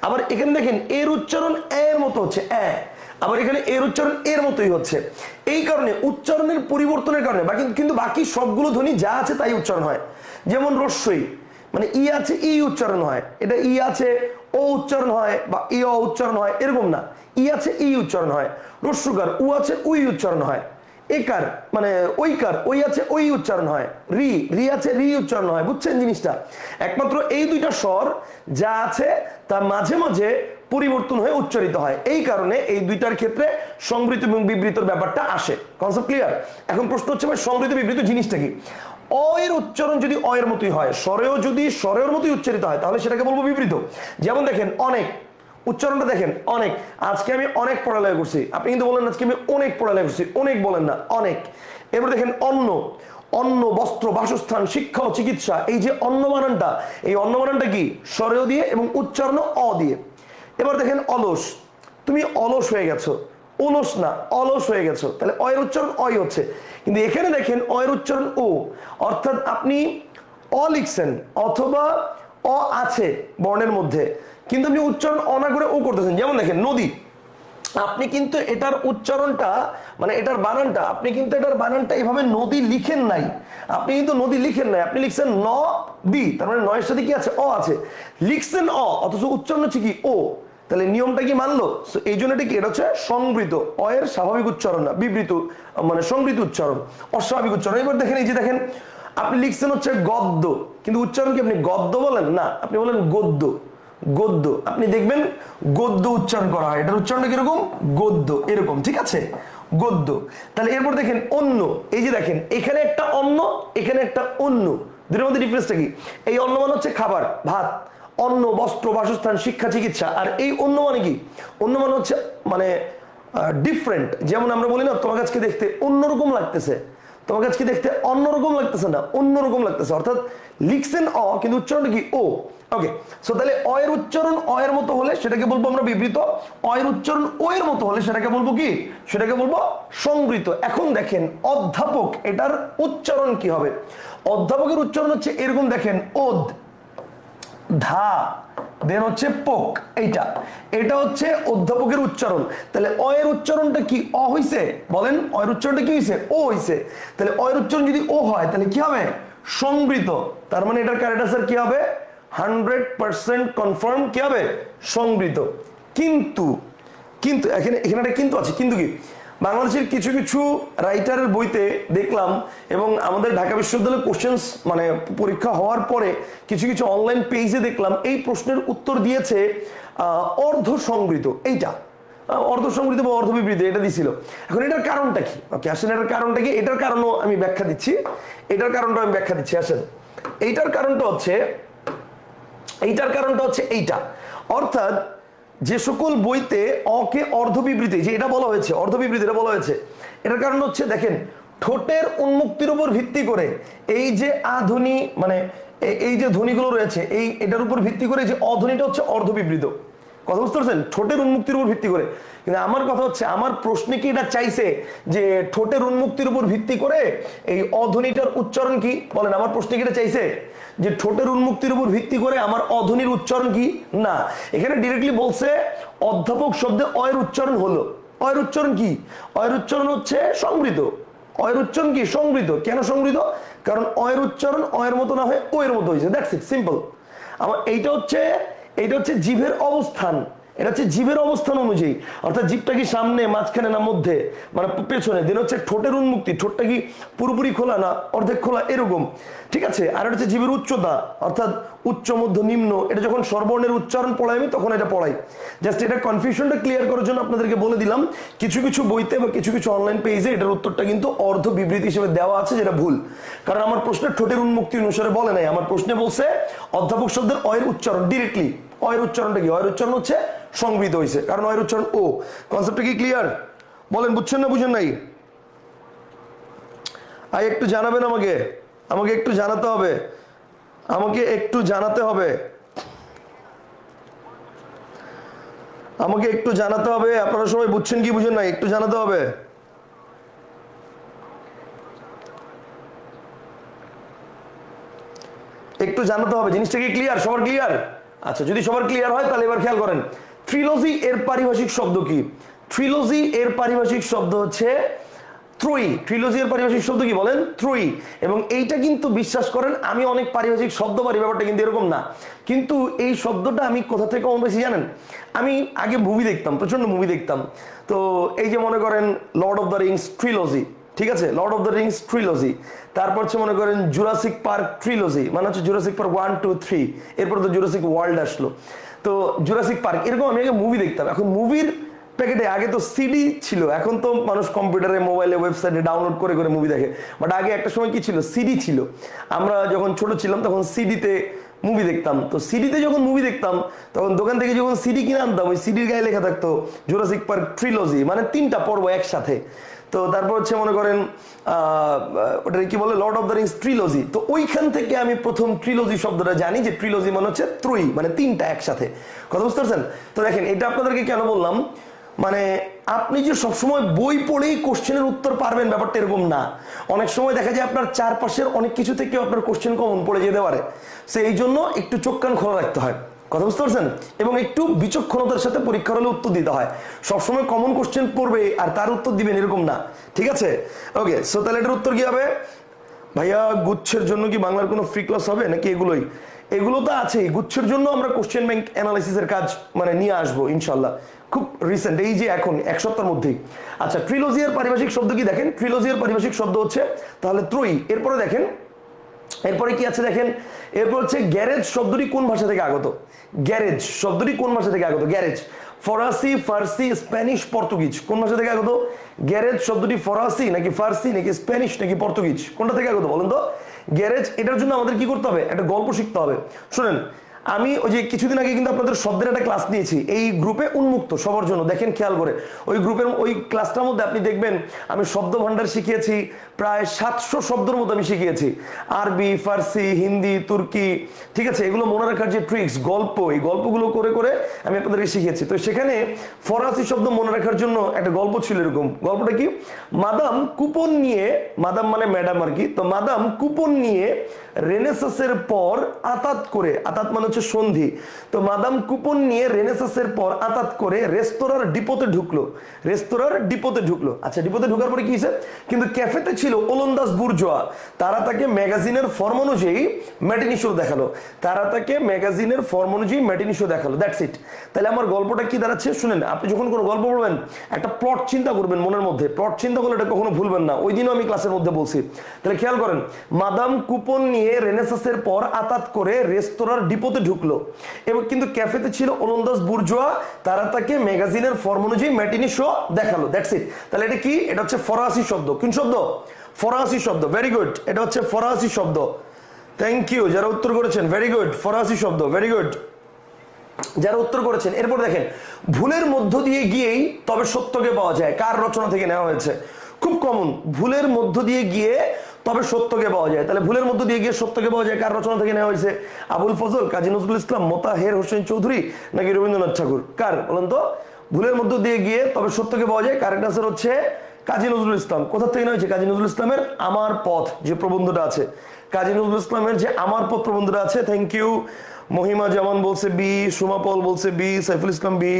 আবার এখানে দেখেন এর উচ্চারণ এ এর মতো হচ্ছে এ, আবার এখানে এর উচ্চারণ এর মতোই হচ্ছে। এই কারণে উচ্চারণের পরিবর্তনের কারণে কিন্তু বাকি সবগুলো ধ্বনি যা আছে তাই উচ্চারণ হয়। যেমন রস্যই মানে ই আছে ই উচ্চারণ হয়, এটা ই আছে ও উচ্চারণ হয় বা ই অ উচ্চারণ হয় এরকম না, ই আছে ই উচ্চারণ হয়। রস্যকার উ আছে উই উচ্চারণ হয়। একার মানে ওইকার ওই আছে ওই উচ্চারণ হয়। রি রি আছে রি উচ্চারণ হয়। বুঝছেন জিনিসটা? একমাত্র এই দুইটা স্বর যা আছে তা মাঝে মাঝে পরিবর্তন হয়ে উচ্চারিত হয়, এই কারণে এই দুইটার ক্ষেত্রে সংবৃত এবং বিবৃতর ব্যাপারটা আসে। Concept clear? এখন প্রশ্ন হচ্ছে ভাই সংবৃত বিবৃত জিনিসটা কি? অ এর উচ্চারণ যদি অ এর মতোই হয়, স্বরেও যদি স্বরের মতোই উচ্চারিত হয় তাহলে সেটাকে বলবো বিবৃত। যেমন দেখেন অনেক উচ্চারণটা দেখেন অনেক, আজকে আমি অনেক পড়ালেখা করছি, আপনি কিন্তু বলেন আজকে আমি অনেক পড়ালেখা করছি, অনেক বলেন না অনেক। এবার দেখেন অন্ন, অন্ন বস্ত্র বাসস্থান শিক্ষা ও চিকিৎসা, এই যে অন্ন বানানটা, এই অন্ন বানানটা কি স্বরেও দিয়ে এবং উচ্চারণ অ দিয়ে। এবার দেখেন অলস, তুমি অলস হয়ে গেছো, অলস না অলস হয়ে গেছো, তাহলে অ এর উচ্চারণ অই হচ্ছে। কিন্তু এখানে দেখেন অ এর উচ্চারণ ও, অর্থাৎ আপনি অ লিখছেন অথবা অ আছে বর্ণের মধ্যে, কিন্তু আপনি উচ্চারণ অ না করে ও করতেছেন। যেমন দেখেন নদী, আপনি কিন্তু এটার উচ্চারণটা মানে এটার বানানটা, আপনি কিন্তু এটার বানানটা এভাবে নদী লিখেন নাই, আপনি কিন্তু নদী লিখেন নাই, আপনি লিখছেন ন দি, তার মানে নয়ের সাথে কি আছে অ আছে, লিখছেন অ অথচ উচ্চারণ হচ্ছে কি ও। তাহলে নিয়মটা কি মানলো? এই জন্য এটা কি, এটা হচ্ছে সংবৃত, অ এর স্বাভাবিক উচ্চারণ না, বিবৃত মানে সংবৃত উচ্চারণ, অস্বাভাবিক উচ্চারণ। এবার দেখেন এই যে দেখেন আপনি লিখছেন হচ্ছে গদ্য, কিন্তু উচ্চারণ কি আপনি গদ্য বলেন না, আপনি বলেন গদ্য। গদ্য আপনি দেখবেন গদ্য উচ্চারণ করা হয়, এটার উচ্চারণটা কিরকম গদ্য এরকম, ঠিক আছে গদ্য। তাহলে এরপর দেখেন অন্য, এই যে দেখেন এখানে একটা অন্য এখানে একটা অন্য, দুটোর মধ্যে ডিফারেন্সটা কি? এই অন্ন মানে হচ্ছে খাবার ভাত, অন্ন বস্ত্র বাসস্থান শিক্ষা চিকিৎসা, আর এই অন্য মানে কি? অন্য মানে হচ্ছে মানে ডিফারেন্ট। যেমন আমরা বলি না তোমার কাছে দেখতে অন্যরকম লাগতেছে, তোমার কাছে দেখতে অন্যরকম লাগতেছে না অন্যরকম লাগতেছে, অর্থাৎ লিখছেন অ কিন্তু উচ্চারণটা কি ও। ওকে, সো তাহলে অ এর উচ্চারণ অ এর মতো হলে সেটাকে বলবো আমরা বিবৃত, অ এর উচ্চারণ ও এর মতো হলে সেটাকে বলবো কি? সেটাকে বলবো সংবৃত। এখন দেখেন অধ্যাপক, এটার উচ্চারণ কি হবে? অধ্যাপকের উচ্চারণ হচ্ছে এরকম, দেখেন ওদ ধা দেন হচ্ছে পোক, এইটা এটা হচ্ছে অধ্যাপকের উচ্চারণ। তাহলে অ এর উচ্চারণটা কি অ হইছে? বলেন অ এর উচ্চারণটা কি হইছে? ও হইছে। তাহলে অ এর উচ্চারণ যদি ও হয় তাহলে কি হবে? সংবৃত। তার মানে এটার কারেক্ট আনসার কি হবে? 100% কনফার্ম কি হবে? সংবৃত। কিন্তু কিন্তু এখানে একটা কিন্তু আছে, কিন্তু কি বাংলাদেশের কিছু কিছু রাইটারের বইতে দেখলাম এবং আমাদের ঢাকা বিশ্ববিদ্যালয়ের কোশ্চেন্স মানে পরীক্ষা হওয়ার পরে কিছু কিছু অনলাইন পেজে দেখলাম এই প্রশ্নের উত্তর দিয়েছে অর্ধ সংবৃত, এইটা অর্ধ সংবৃত বা অর্ধ বিবৃত এটা দিছিল। এখন এটার কারণটা কি? ওকে আসেন এটার কারণটা কি, এটার কারণও আমি ব্যাখ্যা দিচ্ছি, এটার কারণটা আমি ব্যাখ্যা দিচ্ছি। আসেন এইটার কারণটা হচ্ছে এইটা, অর্থাৎ যে সকল বইতে অকে অর্ধ বিবৃতি যে এটা বলা হয়েছে, অর্ধ বিবৃতি এটা বলা হয়েছে, এটার কারণ হচ্ছে দেখেন ঠোঁটের উন্মুক্তির উপর ভিত্তি করে এই যে আধ্বনি মানে এই যে ধ্বনিগুলো রয়েছে এই এটার উপর ভিত্তি করে যে অধ্বনিটা হচ্ছে অর্ধ বিবৃত। কথা বুঝতে পারছেন? ঠোঁটের উন্মুক্তির উপর ভিত্তি করে। কিন্তু আমার কথা হচ্ছে আমার প্রশ্নে কি এটা চাইছে যে ঠোঁটের উন্মুক্তির উপর ভিত্তি করে এই অধ্বনিটার উচ্চারণ কি? বলেন আমার প্রশ্নে কি এটা চাইছে যে ঠোঁটের উন্মুক্তির উপর ভিত্তি করে আমার অধ্বনির উচ্চারণ কি? না, এখানে ডিরেক্টলি বলছে অধ্যাপক শব্দে অ এর উচ্চারণ হলো। অ এর উচ্চারণ কি? অ এর উচ্চারণ হচ্ছে সংবৃত। অ এর উচ্চারণ কি? সংবৃত। কেন সংবৃত? কারণ অ এর উচ্চারণ অ এর মতো না হয়ে ও এর মতো হয়েছে, দ্যাটস ইট, সিম্পল। আমার এইটা হচ্ছে জিভের অবস্থান, এটা হচ্ছে জীবের অবস্থান অনুযায়ী, অর্থাৎ জীবটা কি সামনে, মাঝখানে, না মধ্যে, মানে পেছনে। দেন হচ্ছে ঠোঁটের উন্মুক্তি, ঠোঁটটা কি পুরোপুরি খোলা না অর্ধেক খোলা, এরকম, ঠিক আছে। আর এটা হচ্ছে জীবের উচ্চতা, অর্থাৎ উচ্চ, মধ্য, নিম্ন। এটা যখন স্বরবর্ণের উচ্চারণ পড়াই আমি তখন এটা পড়াই। জাস্ট এটা কনফিউশনটা ক্লিয়ার করার জন্য আপনাদেরকে বলে দিলাম। কিছু কিছু বইতে বা কিছু কিছু অনলাইন পেজে এটার উত্তরটা কিন্তু অর্ধ বিবৃতি হিসেবে দেওয়া আছে, যেটা ভুল। কারণ আমার প্রশ্নে ঠোঁটের উন্মুক্তি অনুসারে বলে নাই, আমার প্রশ্নে বলছে অধ্যাপক শব্দের অয়ের উচ্চারণ ডিরেক্টলি। অয়ের উচ্চারণটা কি? অয়ের উচ্চারণ হচ্ছে সংবৃত হয়েছে, কারণ অয়ের উচ্চারণ ও। কনসেপ্টটা কি ক্লিয়ার? বলেন, বুঝছেন না বুঝেন নাই? একটু জানাবেন আমাকে, আমাকে একটু জানাতে হবে, আমাকে একটু জানাতে হবে, আমাকে একটু জানাতে হবে। আপনারা সবাই বুঝছেন কি বুঝেন নাই? একটু জানাতে হবে। একটু জানাতে হবে। জিনিসটা কি ক্লিয়ার? সবার ক্লিয়ার? আচ্ছা, যদি সবার ক্লিয়ার হয় তাহলে এবার খেয়াল করেন, ট্রিলজি এর পারিভাষিক শব্দ কি? ট্রিলজি এর পারিভাষিক শব্দ হচ্ছে ত্রয়ী। ট্রিলজি এর পারিভাষিক শব্দ কি বলেন? ত্রয়ী। এবং এইটা কিন্তু বিশ্বাস করেন, আমি অনেক পারিভাষিক শব্দ পারি, ব্যাপারটা কিন্তু এরকম না। কিন্তু এই শব্দটা আমি কোথা থেকে কম বেশি জানেন? আমি আগে মুভি দেখতাম, প্রচন্ড মুভি দেখতাম। তো এই যে মনে করেন Lord of the Rings trilogy, ঠিক আছে, Lord of the Rings trilogy. তারপর হচ্ছে মনে করেন জুরাসিক পার্ক ট্রিলজি, মানে হচ্ছে জুরাসিক পার্ক 1, 2, 3, এরপর তো জুরাসিক ওয়ার্ল্ড আসলো। তো জুরাসিক পার্ক, এরকম আমি আগে মুভি দেখতাম। এখন মুভির প্যাকেটে আগে তো সিডি ছিল, এখন তো মানুষ কম্পিউটারে, মোবাইলে, ওয়েবসাইটে ডাউনলোড করে করে মুভি দেখে। বাট আগে একটা সময় কি ছিল? সিডি ছিল। আমরা যখন ছোট ছিলাম তখন সিডিতে মুভি দেখতাম। তো সিডিতে যখন মুভি দেখতাম তখন দোকান থেকে যখন সিডি কিনে আনতাম, ওই সিডির গায়ে লেখা থাকতো জুরাসিক পার্ক ট্রিলজি, মানে 3টা পর্ব একসাথে। তো তারপর হচ্ছে মনে করেন ওটা কি বলে, Lord of the Rings trilogy. তো ওইখান থেকে আমি প্রথম ট্রিলজি শব্দটা জানি, যে ট্রিলজি মানে হচ্ছে ত্রয়ী, মানে 3টা একসাথে। কথা বুঝতে পারছেন? তো দেখেন, এটা আপনাদেরকে কেন বললাম, মানে আপনি যে সবসময় বই পড়েই কোশ্চেনের উত্তর পারবেন ব্যাপারটা এরকম না। অনেক সময় দেখা যায় আপনার চারপাশের অনেক কিছু থেকে আপনার কোশ্চেন কমন পড়ে যেতে পারে। সো এই জন্য একটু চোখ কান খোলা রাখতে হয়। কথা বুঝতে পারছেন? এবং একটু বিচক্ষণতার সাথে পরীক্ষার হলে উত্তর দিতে হয়। সবসময় কমন কোশ্চেন পড়বে আর তার উত্তর দিবেন এরকম না, ঠিক আছে? ওকে, সো তাহলে এটার উত্তর কি হবে? ভাইয়া গুচ্ছের জন্য কি বাংলার কোনো ফ্রি ক্লাস হবে নাকি এগুলোই? এগুলো তো আছেই। গুচ্ছের জন্য আমরা কোশ্চেন ব্যাংক অ্যানালাইসিসের কাজ মানে নিয়ে আসবো ইনশাল্লাহ, খুব রিসেন্ট, এই যে এখন 1 সপ্তাহের মধ্যেই। আচ্ছা, ট্রিলজি এর পারিভাষিক শব্দ কি দেখেন? ট্রিলজি এর পারিভাষিক শব্দ হচ্ছে তাহলে ত্রয়ী। এরপরে দেখেন, এরপরে কি আছে দেখেন, এরপর হচ্ছে গ্যারেজ শব্দটি কোন ভাষা থেকে আগত? গ্যারেজ শব্দটি কোন ভাষা থেকে আগত? গ্যারেজ ফরাসি, ফার্সি, স্প্যানিশ, পর্তুগিজ, কোন ভাষা থেকে আগত? গ্যারেজ শব্দটি ফরাসি নাকি ফার্সি নাকি স্প্যানিশ নাকি পর্তুগিজ, কোনটা থেকে আগত বলেন তো? গ্যারেজ। এটার জন্য আমাদের কি করতে হবে? একটা গল্প শিখতে হবে। শুনেন, আমি ওই যে কিছুদিন আগে কিন্তু আপনাদের শব্দের একটা ক্লাস নিয়েছি এই গ্রুপে, উন্মুক্ত সবার জন্য। দেখেন খেয়াল করে ওই গ্রুপের ওই ক্লাসটার মধ্যে আপনি দেখবেন আমি শব্দ ভান্ডার শিখিয়েছি, প্রায় 700 শব্দের মতো আমি শিখিয়েছি। আরবি, ফার্সি, হিন্দি, তুর্কি, ঠিক আছে? এগুলো মনে রাখার যে ট্রিক্স, গল্প, এই গল্পগুলো করে করে আমি আপনাদেরকে শিখিয়েছি। তো সেখানে ফরাসি শব্দ মনে রাখার জন্য একটা গল্প ছিল এরকম। গল্পটা কি? মাদাম কুপন নিয়ে, মাদাম মানে ম্যাডাম আর কি, তো মাদাম কুপন নিয়ে রেনেসাসের পর আতাত করে, আতাত মানে হচ্ছে সন্ধি, তো মাদাম কুপন নিয়ে রেনেসাসের পর আতাত করে রেস্তোরাঁর ডিপোতে ঢুকলো। রেস্তোরাঁর ডিপোতে ঢুকলো। আচ্ছা, ডিপোতে ঢুকার পরে কি হয়েছে? কিন্তু ক্যাফেতে ছিল ওলন্দাজ বুর্জোয়া, তারা তাকে ম্যাগাজিনের ফর্ম অনুযায়ী ম্যাটিনি শো দেখালো। তারা তাকে ম্যাগাজিনের ফর্ম অনুযায়ী ম্যাটিনি শো দেখালো। That's it. তাহলে আমার গল্পটা কি দাঁড়াচ্ছে শুনেন। আপনি যখন কোনো গল্প পড়বেন একটা প্লট চিন্তা করবেন মনের মধ্যে। প্লট চিন্তা করলে এটা কখনো ভুলবেন না, ওই দিনও আমি ক্লাসের মধ্যে বলছি। তাহলে খেয়াল করেন, মাদাম কুপন নিয়ে রেনেসাসের পর আতাত করে রেস্তোরাঁর ডিপোতে ঢুকলো, এবং কিন্তু ক্যাফেতে ছিল ওলন্দাজ বুর্জোয়া, তারা তাকে ম্যাগাজিনের ফর্ম অনুযায়ী ম্যাটিনি শো দেখালো। That's it. তাহলে এটা কি? এটা হচ্ছে ফরাসি শব্দ। কোন শব্দ? ফরাসি শব্দ। ভেরি গুড, এটা হচ্ছে ফরাসি শব্দ। থ্যাংক ইউ যারা উত্তর করেছেন, ভেরি গুড, ফরাসি শব্দ, ভেরি গুড যারা উত্তর করেছেন। এরপর দেখেন, ভুলের মধ্য দিয়ে গিয়েই তবে সত্যকে পাওয়া যায়, কার রচনা থেকে নেওয়া হয়েছে? খুব কমন, ভুলের মধ্য দিয়ে গিয়ে তবে সত্যকে পাওয়া যায়। তাহলে ভুলের মধ্য দিয়ে গিয়ে সত্যকে পাওয়া যায় কার রচনা থেকে নেওয়া হয়েছে? আবুল ফজল, কাজী নজরুল ইসলাম, মোতাহের হোসেন চৌধুরী নাকি রবীন্দ্রনাথ ঠাকুর? কার বলেন তো? ভুলের মধ্য দিয়ে গিয়ে তবে সত্যকে পাওয়া যায়, কারেক্ট আনসার হচ্ছে কাজী নজরুল ইসলাম। কোথা থেকে নেওয়া হয়েছে? কাজী নজরুল ইসলামের আমার পথ যে প্রবন্ধটা আছে, কাজী নজরুল ইসলামের যে আমার পথ প্রবন্ধটা আছে। Thank you. মহিমা জামান বলছে বি, সুমা পল বলছে বি, সাইফুল ইসলাম বি,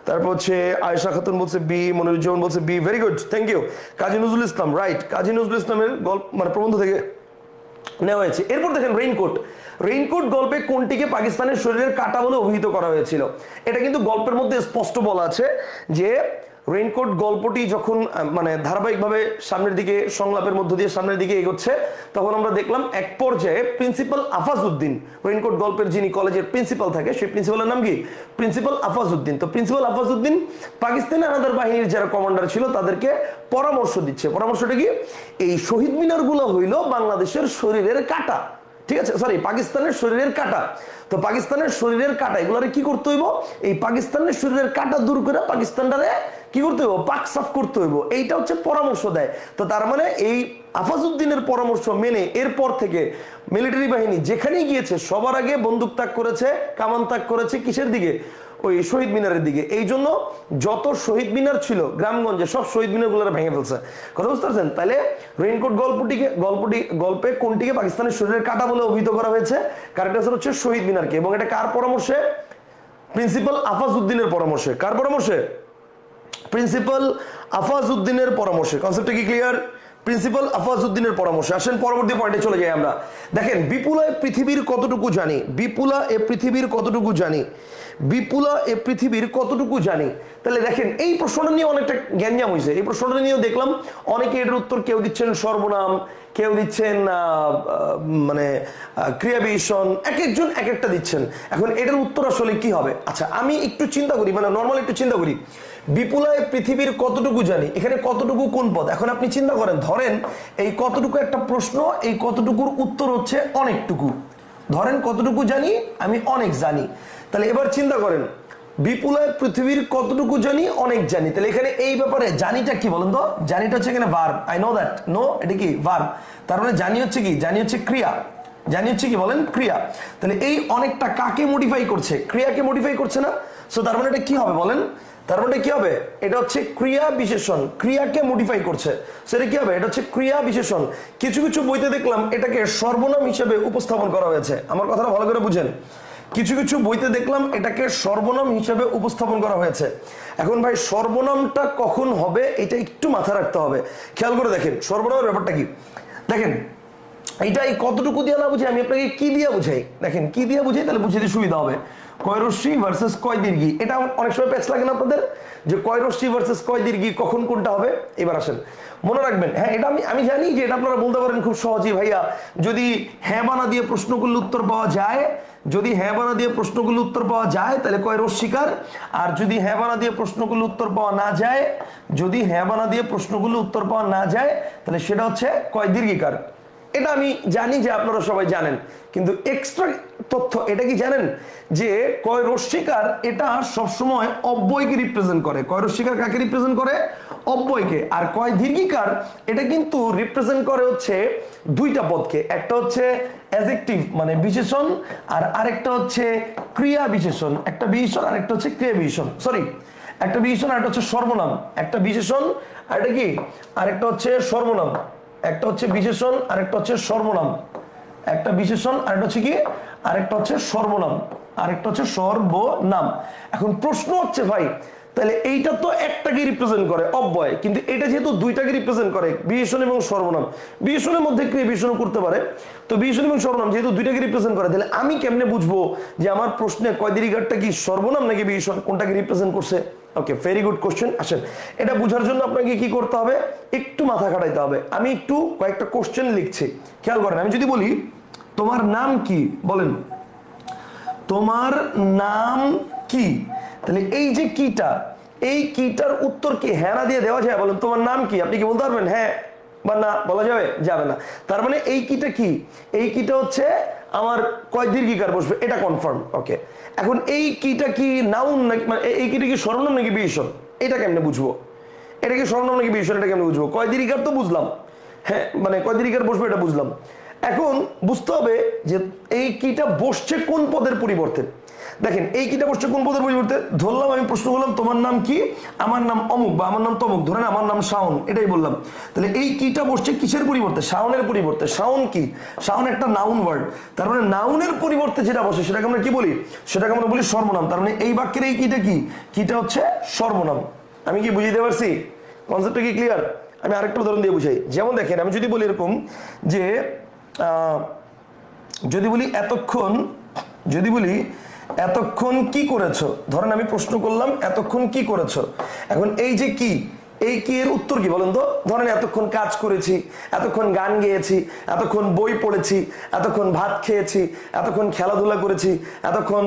তারপর হচ্ছে আয়েশা খাতুন বলছে বি, মনিরুজ্জামান বলছে B. Very good, thank you. Kazi Nazrul Islam, right, Kazi Nazrul ইসলামের গল্প মানে প্রবন্ধ থেকে নেওয়া হয়েছে। এরপর দেখেন রেইনকোট। রেইনকোট গল্পে কোনটিকে পাকিস্তানের শরীরের কাঁটা বলে অভিহিত করা হয়েছিল? এটা কিন্তু গল্পের মধ্যে স্পষ্ট বলা আছে যে রেইনকোট গল্পটি যখন মানে ধারাবাহিকভাবে সামনের দিকে সংলাপের মধ্য দিয়ে সামনের দিকে এগোচ্ছে, তখন আমরা দেখলাম এক পর্যায়ে প্রিন্সিপাল আফাজউদ্দিন, রেইনকোট গল্পের যিনি কলেজের প্রিন্সিপাল থাকে, সেই প্রিন্সিপালের নাম কি? প্রিন্সিপাল আফাজউদ্দিন। তো প্রিন্সিপাল আফাজউদ্দিন পাকিস্তানি আনাদার বাহিনীর যারা কমান্ডার ছিল তাদেরকে পরামর্শ দিচ্ছে। পরামর্শটা কি? এই শহীদ মিনারগুলো হইল বাংলাদেশের শরীরের কাঁটা, ঠিক আছে, সরি পাকিস্তানের শরীরের কাঁটা। তো পাকিস্তানের শরীরের কাঁটা এগুলারে কি করতে হইব? এই পাকিস্তানের শরীরের কাঁটা দূর করে পাকিস্তানটারে কি করতে হইব? পাক সাফ করতে হইব। এইটা হচ্ছে পরামর্শ দেয়। তো তার মানে এই আফাজউদ্দিনের পরামর্শ মেনে এরপর থেকে মিলিটারি বাহিনী যেখানেই গিয়েছে সবার আগে বন্দুক তাক করেছে, কামান তাক করেছে কিসের দিকে? ওই শহীদ মিনারের দিকে। এই জন্য যত শহীদ মিনার ছিল গ্রামগঞ্জে সব শহীদ মিনার গুলো ভেঙে ফেলছে। কথা বুঝতে পারছেন? তাহলে রেইনকোট গল্পে কোনটিকে পাকিস্তানের শরীরের কাঁটা বলে অভিহিত করা হয়েছে? কারেক্ট আনসার হচ্ছে শহীদ মিনারকে। এবং এটা কার পরামর্শে? প্রিন্সিপাল আফাজউদ্দিনের পরামর্শে। কার পরামর্শে? প্রিন্সিপাল আফাজউদ্দিনের পরামর্শে। কনসেপ্টটা কি ক্লিয়ার? প্রিন্সিপাল আফাজউদ্দিনের পরামর্শে। আসেন পরবর্তী পয়েন্টে চলে যাই আমরা। দেখেন, বিপুলা এ পৃথিবীর কতটুকু জানি? বিপুলা এ পৃথিবীর কতটুকু জানি? বিপুলা এ পৃথিবীর কতটুকু জানি? তাহলে দেখেন এই প্রশ্নটা নিয়ে অনেকটা জ্ঞানজাম হয়েছে। এই প্রশ্নটা নিয়েও দেখলাম অনেকে এর উত্তর কেউ দিচ্ছেন সর্বনাম, কেউ দিচ্ছেন মানে ক্রিয়া বিশেষণ, এক একজন এক একটা দিচ্ছেন। এখন এটার উত্তর আসলে কি হবে? আচ্ছা আমি একটু চিন্তা করি, মানে নর্মাল একটু চিন্তা করি। বিপুলায় পৃথিবীর কতটুকু জানি, এখানে কতটুকু কোন পদ? এখন আপনি চিন্তা করেন, ধরেন এই কতটুকু একটা প্রশ্ন, এই কতটুকুর উত্তর হচ্ছে অনেকটুকু। ধরেন কতটুকু জানি? আমি অনেক জানি। তাহলে এবার চিন্তা করেন, বিপুলায় পৃথিবীর কতটুকু জানি? অনেক জানি। তাহলে এখানে এই ব্যাপারে জানিটা কি বলেন তো? জানিটা হচ্ছে এখানে verb. I know that, no এটা কি ভার্ব। তার মানে জানি হচ্ছে কি? জানি হচ্ছে ক্রিয়া। জানি হচ্ছে কি বলেন? ক্রিয়া। তাহলে এই অনেকটা কাকে মডিফাই করছে? ক্রিয়াকে মডিফাই করছে না? সো তার মানে এটা কি হবে বলেন? তার মানে কি হবে? এটা হচ্ছে ক্রিয়া বিশেষণ, ক্রিয়াকে মডিফাই করছে। সেটা কি হবে? এটা হচ্ছে ক্রিয়া বিশেষণ। কিছু কিছু বইতে দেখলাম এটাকে সর্বনাম হিসেবে উপস্থাপন করা হয়েছে। আমার কথাটা ভালো করে বুঝেন। কিছু কিছু বইতে দেখলাম এটাকে সর্বনাম হিসেবে উপস্থাপন করা হয়েছে। এখন ভাই সর্বনামটা কখন হবে এটা একটু মাথায় রাখতে হবে। খেয়াল করে দেখেন সর্বনামের ব্যাপারটা কি। দেখেন এইটা এই কতটুকু দিয়ে না বুঝে আমি আপনাকে কি দিয়ে বুঝাই। দেখেন কি দিয়ে বুঝাই তাহলে বুঝতে সুবিধা হবে। কয় রশ্মি ভার্সেস কয় দীর্ঘি, এটা অনেক সময় প্যাচ লাগে না আপনাদের, যে কয় রশ্মি ভার্সেস কয় দীর্ঘি কখন কোনটা হবে? এবার আসেন মনে রাখবেন। হ্যাঁ এটা আমি জানি যে এটা আপনারা বলতে পারেন খুব সহজেই, ভাইয়া যদি হ্যাঁ বানা দিয়ে প্রশ্নগুলোর উত্তর পাওয়া যায়, যদি হ্যাঁ বানা দিয়ে প্রশ্নগুলো উত্তর পাওয়া যায় তাহলে কয় রশ্মিকার, আর যদি হ্যাঁ বানা দিয়ে প্রশ্নগুলো উত্তর পাওয়া না যায়, যদি হ্যাঁ বানা দিয়ে প্রশ্নগুলো উত্তর পাওয়া না যায় তাহলে সেটা হচ্ছে কয় দীর্ঘিকার। এটা আমি জানি যে আপনারা সবাই জানেন, কিন্তু এক্সট্রা তথ্য এটা কি জানেন যে কয় রশ্মিকার এটা সবসময় অব্যয়কে রিপ্রেজেন্ট করে। কয় রশ্মিকার কাকে রিপ্রেজেন্ট করে? অব্যয়কে। আর কয় দীর্ঘিকার এটা কিন্তু রিপ্রেজেন্ট করে হচ্ছে দুইটা পদকে, একটা হচ্ছে অ্যাডজেক্টিভ মানে বিশেষণ, আর আরেকটা হচ্ছে ক্রিয়া বিশেষণ। একটা বিশেষণ আর একটা হচ্ছে ক্রিয়া বিশেষণ, সরি একটা বিশেষণ আর একটা হচ্ছে সর্বনাম। একটা বিশেষণ আর এটা কি? আরেকটা হচ্ছে সর্বনাম। একটা হচ্ছে বিশেষণ আর একটা হচ্ছে সর্বনাম। একটা বিশেষণ আর একটা হচ্ছে কি? আরেকটা হচ্ছে সর্বনাম, আরেকটা হচ্ছে সর্বনাম। এখন প্রশ্ন হচ্ছে ভাই তাহলে এইটা তো একটাকে রিপ্রেজেন্ট করে অব্যয়, কিন্তু এটা যেহেতু দুইটাকে রিপ্রেজেন্ট করে বিশেষণ এবং সর্বনাম, বিশেষণের মধ্যে ক্রিয়া বিশেষণ করতে পারে, তো বিশেষণ এবং সর্বনাম যেহেতু দুইটাকে রিপ্রেজেন্ট করে, তাহলে আমি কেমনে বুঝবো যে আমার প্রশ্নে কয় দীর্ঘিকারটা কি সর্বনাম নাকি বিশেষণ, কোনটাকে রিপ্রেজেন্ট করছে? ওকে, ভেরি গুড কোশ্চেন। আসেন এটা বোঝার জন্য আপনাকে কি করতে হবে? একটু মাথা খাটাইতে হবে। আমি একটু কয়েকটা কোশ্চেন লিখছি, খেয়াল করেন। আমি যদি বলি তোমার নাম কি, বলেন তোমার নাম কি, তাহলে এই যে কিটা, এই কিটার উত্তর কি হ্যাঁ না দিয়ে দেওয়া যায়? বলেন তোমার নাম কি, আপনি কি বলতে পারবেন হ্যাঁ বা না? বলা যাবে? যাবে না। তার মানে এই কিটা কি? এই কিটা হচ্ছে আমার কয় দীর্ঘিকার বসবে, এটা কনফার্ম। ওকে, এখন এই কিটা কি নাউন নাকি, মানে এই কিটা কি সর্বনাম নাকি বিশেষণ, এটা কেমনে বুঝবো? এটা কি সর্বনাম নাকি বিশেষণ, এটা কেমনে বুঝবো? কয় দীর্ঘিকার তো বুঝলাম, হ্যাঁ মানে কয় দীর্ঘিকার বসবে এটা বুঝলাম। এখন বুঝতে হবে যে এই কিটা বসছে কোন পদের পরিবর্তে। দেখেন এই কিটা বসছে কোন পদের পরিবর্তে। ধরলাম আমি প্রশ্ন করলাম তোমার নাম কি, আমার নাম অমুক বা আমার নাম তমুক, ধরেন আমার নাম শাওন, এটাই বললাম। তাহলে এই কিটা বসছে কিসের পরিবর্তে? শাওনের পরিবর্তে। শাওন কি? শাওন একটা নাউন ওয়ার্ড। তার মানে নাউনের পরিবর্তে যেটা বসে সেটাকে আমরা কি বলি? সেটাকে আমরা বলি সর্বনাম। তার মানে এই বাক্যের এই কিটা কি? কিটা হচ্ছে সর্বনাম। আমি কি বুঝিয়ে দিতে পারছি? কনসেপ্টটা কি ক্লিয়ার? আমি আরেকটা উদাহরণ দিয়ে বুঝাই। যেমন দেখেন আমি যদি বলি এরকম যে যদি বলি এতক্ষণ কি করেছো, ধরেন আমি প্রশ্ন করলাম এতক্ষণ কি করেছো। এখন এই যে কি, এই কি এর উত্তর কি বলেন তো? ধরেন এতক্ষণ কাজ করেছি, এতক্ষণ গান গেয়েছি, এতক্ষণ বই পড়েছি, এতক্ষণ ভাত খেয়েছি, এতক্ষণ খেলাধুলা করেছি, এতক্ষণ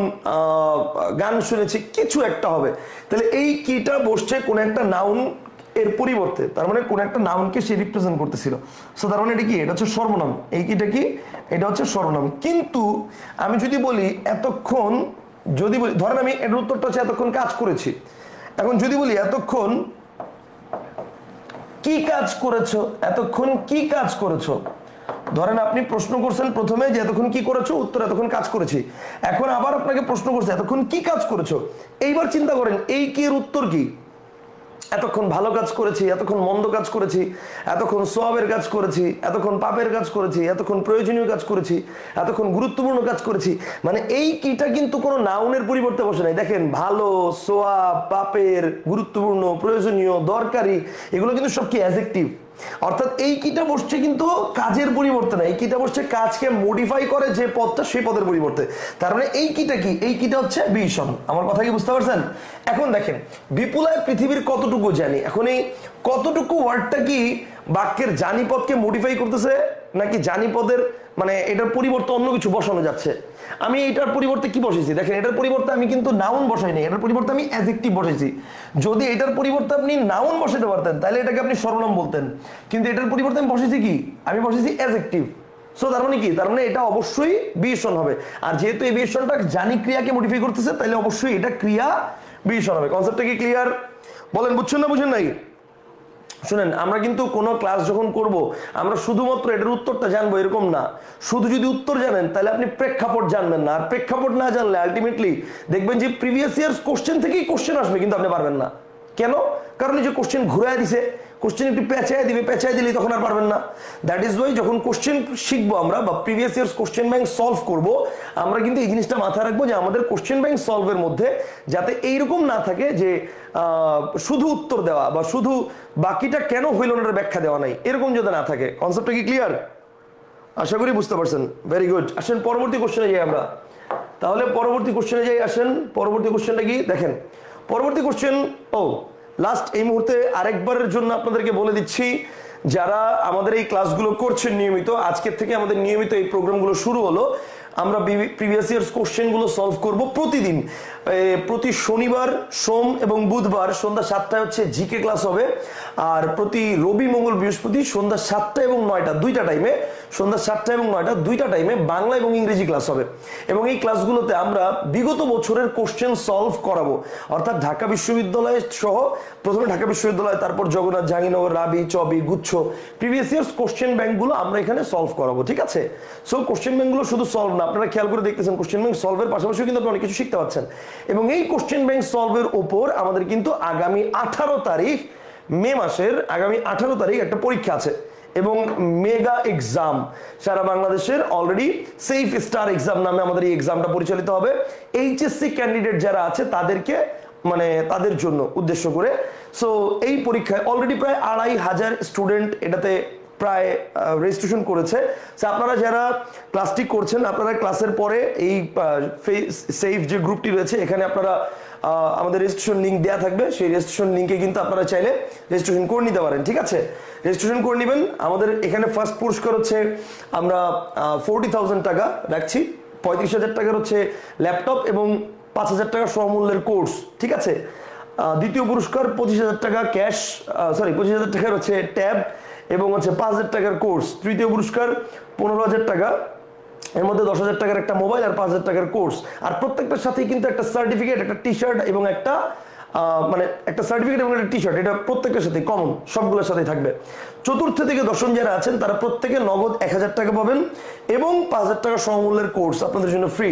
গান শুনেছি, কিছু একটা হবে। তাহলে এই কিটা বসছে কোন একটা নাউন এর পরিবর্তে, তার মানে কোন একটা নাউনকে সে রিপ্রেজেন্ট করতেছিল। সো তার মানে এটা কি, এটা হচ্ছে সর্বনাম। এই কিটা কি, এটা হচ্ছে সর্বনাম। কিন্তু আমি যদি বলি এতক্ষণ, যদি বলি ধরেন আমি এটার উত্তরটা হচ্ছে এতক্ষণ কাজ করেছি। এখন যদি বলি এতক্ষণ কি কাজ করেছো, এতক্ষণ কি কাজ করেছো। ধরেন আপনি প্রশ্ন করছেন প্রথমে যে এতক্ষণ কি করেছো, উত্তর এতক্ষণ কাজ করেছি। এখন আবার আপনাকে প্রশ্ন করছে এতক্ষণ কি কাজ করেছো। এইবার চিন্তা করেন এই কি এর উত্তর কি। এতক্ষণ ভালো কাজ করেছি, এতক্ষণ মন্দ কাজ করেছি, এতক্ষণ সওয়াবের কাজ করেছি, এতক্ষণ পাপের কাজ করেছি, এতক্ষণ প্রয়োজনীয় কাজ করেছি, এতক্ষণ গুরুত্বপূর্ণ কাজ করেছি। মানে এই কিটা কিন্তু কোনো নাউনের পরিবর্তে বসে নাই। দেখেন ভালো, সওয়াব, পাপের, গুরুত্বপূর্ণ, প্রয়োজনীয়, দরকারি, এগুলো কিন্তু সব কি অ্যাডজেক্টিভ। অর্থাৎ এই কিটা বসছে কিন্তু কাজের পরিবর্তে না, এই কিটা বসছে কাজকে মডিফাই করে যে পদটা, সেই পদের পরিবর্তে। তার মানে এই কিটা কি, এই কিটা হচ্ছে বিশেষণ। আমার কথা কি বুঝতে পারছেন? এখন দেখেন বিপুলায় পৃথিবীর কতটুকু জানি, এখন এই কতটুকু ওয়ার্ডটা কি বাক্যের জানি পদকে মডিফাই করতেছে, নাকি জানি পদের মানে এটার পরিবর্তে অন্য কিছু বসানো যাচ্ছে। আমি এটার পরিবর্তে কি বসেছি, দেখেন এটার পরিবর্তে আমি কিন্তু নাউন বসাই নাই, এটার পরিবর্তে আমি অ্যাডজেক্টিভ বসাইছি। যদি এটার পরিবর্তে আপনি নাউন বসাতে পারতেন তাহলে এটাকে আপনি সর্বনাম বলতেন, কিন্তু এটার পরিবর্তে আমি বসেছি কি, আমি বসেছি অ্যাডজেক্টিভ। সো তার মানে কি, তার মানে এটা অবশ্যই বিশেষণ হবে। আর যেহেতু এই বিশেষণটা জানি ক্রিয়াকে মডিফাই করতেছে, তাহলে অবশ্যই এটা ক্রিয়া বিশেষণ হবে। কনসেপ্টটা কি ক্লিয়ার? বলেন বুঝছেন না বুঝেন নাই? শুনেন, আমরা কিন্তু কোনো ক্লাস যখন করব আমরা শুধুমাত্র এটার উত্তরটা জানবো এরকম না। শুধু যদি উত্তর জানেন তাহলে আপনি প্রেক্ষাপট জানবেন না, আর প্রেক্ষাপট না জানলে আলটিমেটলি দেখবেন যে প্রিভিয়াস ইয়ার্স কোশ্চেন থেকেই কোশ্চেন আসবে কিন্তু আপনি পারবেন না। কেন? কারণ এই যে কোশ্চেন ঘুরায় দিছে, কোশ্চেন একটু পেঁচায় দিবে, পেঁচায় দিলে তখন আর পারবেন না। দ্যাট ইজ ওয়াই যখন কোশ্চেন শিখবো আমরা বা previous years question bank solve করব, আমরা কিন্তু এই জিনিসটা মাথায় রাখবো যে আমাদের কোশ্চেন ব্যাংক সলভের মধ্যে যাতে এইরকম না থাকে যে শুধু উত্তর দেওয়া বা শুধু বাকিটা কেন হইল না ব্যাখ্যা দেওয়া নাই, এরকম যদি না থাকে। কনসেপ্টটা কি ক্লিয়ার? আশা করি বুঝতে পারছেন। Very good. আসেন পরবর্তী কোশ্চেনে যাই আমরা। তাহলে পরবর্তী কোশ্চেনে যাই, আসেন পরবর্তী কোশ্চেনটা কি দেখেন। পরবর্তী কোশ্চেন, লাস্ট এই মুহূর্তে আরেকবারের জন্য আপনাদেরকে বলে দিচ্ছি, যারা আমাদের এই ক্লাসগুলো করছেন নিয়মিত, আজকের থেকে আমাদের নিয়মিত এই প্রোগ্রামগুলো শুরু হলো। আমরা প্রিভিয়াস ইয়ার্স কোশ্চেনগুলো সলভ করব প্রতিদিন। প্রতি শনিবার, সোম এবং বুধবার সন্ধ্যা 7টায় হচ্ছে জিকে ক্লাস হবে। আর প্রতি রবি, মঙ্গল, বৃহস্পতি সন্ধ্যা 7টা এবং 9টা দুইটা টাইমে, সন্ধ্যা 7টা এবং 9টা দুইটা টাইমে বাংলা এবং ইংরেজি ক্লাস হবে। এবং এই ক্লাসগুলোতে আমরা বিগত বছরের কোশ্চেন সলভ করাবো। অর্থাৎ ঢাকা বিশ্ববিদ্যালয় সহ, প্রথমে ঢাকা বিশ্ববিদ্যালয়, তারপর জগন্নাথ, জাহাঙ্গীরনগর, রাবি, চবি, গুচ্ছ প্রিভিয়াস ইয়ার্স কোশ্চেন ব্যাংকগুলো আমরা এখানে সলভ করাবো। ঠিক আছে? সো কোশ্চেন ব্যাংকগুলো শুধু সলভ না, আপনারা খেয়াল করে দেখতেছেন কোশ্চেন ব্যাংক সলভের পাশাপাশি কিন্তু আপনি অনেক কিছু শিখতে পাচ্ছেন। এবং এই কোশ্চেন ব্যাংক সলভের উপর আমাদের কিন্তু আগামী 18 তারিখ, মে মাসের আগামী 18 তারিখ একটা পরীক্ষা আছে এবং মেগা এক্সাম সারা বাংলাদেশের। অলরেডি সেফ স্টার এক্সাম নামে আমাদের এই এক্সামটা পরিচালিত হবে এইচএসসি ক্যান্ডিডেট যারা আছে তাদেরকে, মানে তাদের জন্য উদ্দেশ্য করে। সো এই পরীক্ষায় অলরেডি প্রায় 2500 স্টুডেন্ট এটাতে প্রায় রেজিস্ট্রেশন করেছে। আপনারা যারা ক্লাসটি করছেন, আপনারা ক্লাসের পরে এই সেফ যে গ্রুপটি রয়েছে এখানে আপনারা আমাদের রেজিস্ট্রেশন লিঙ্ক দেওয়া থাকবে, সেই রেজিস্ট্রেশন লিঙ্কে কিন্তু আপনারা চাইলে রেজিস্ট্রেশন করে নিতে পারেন। ঠিক আছে? রেজিস্ট্রেশন করে নেবেন। আমাদের এখানে ফার্স্ট পুরস্কার হচ্ছে আমরা 40,000 টাকা রাখছি, 35,000 টাকার হচ্ছে ল্যাপটপ এবং 5,000 টাকা সমমূল্যের কোর্স। ঠিক আছে? দ্বিতীয় পুরস্কার 25,000 টাকা ক্যাশ, 25,000 টাকার হচ্ছে ট্যাব এবং হচ্ছে 5,000 টাকার কোর্স। তৃতীয় পুরস্কার 15,000 টাকা, এর মধ্যে 10,000 টাকার একটা মোবাইল আর 5,000 টাকার কোর্স। আর প্রত্যেকটার সাথেই কিন্তু একটা সার্টিফিকেট, একটা টি শার্ট এবং একটা মানে একটা সার্টিফিকেট এবং একটা টি শার্ট, এটা প্রত্যেকের সাথে কমন, সবগুলোর সাথেই থাকবে। চতুর্থ থেকে দশম যারা আছেন তারা প্রত্যেকে নগদ 1,000 টাকা পাবেন এবং 5,000 টাকা সমমূল্যের কোর্স আপনাদের জন্য ফ্রি।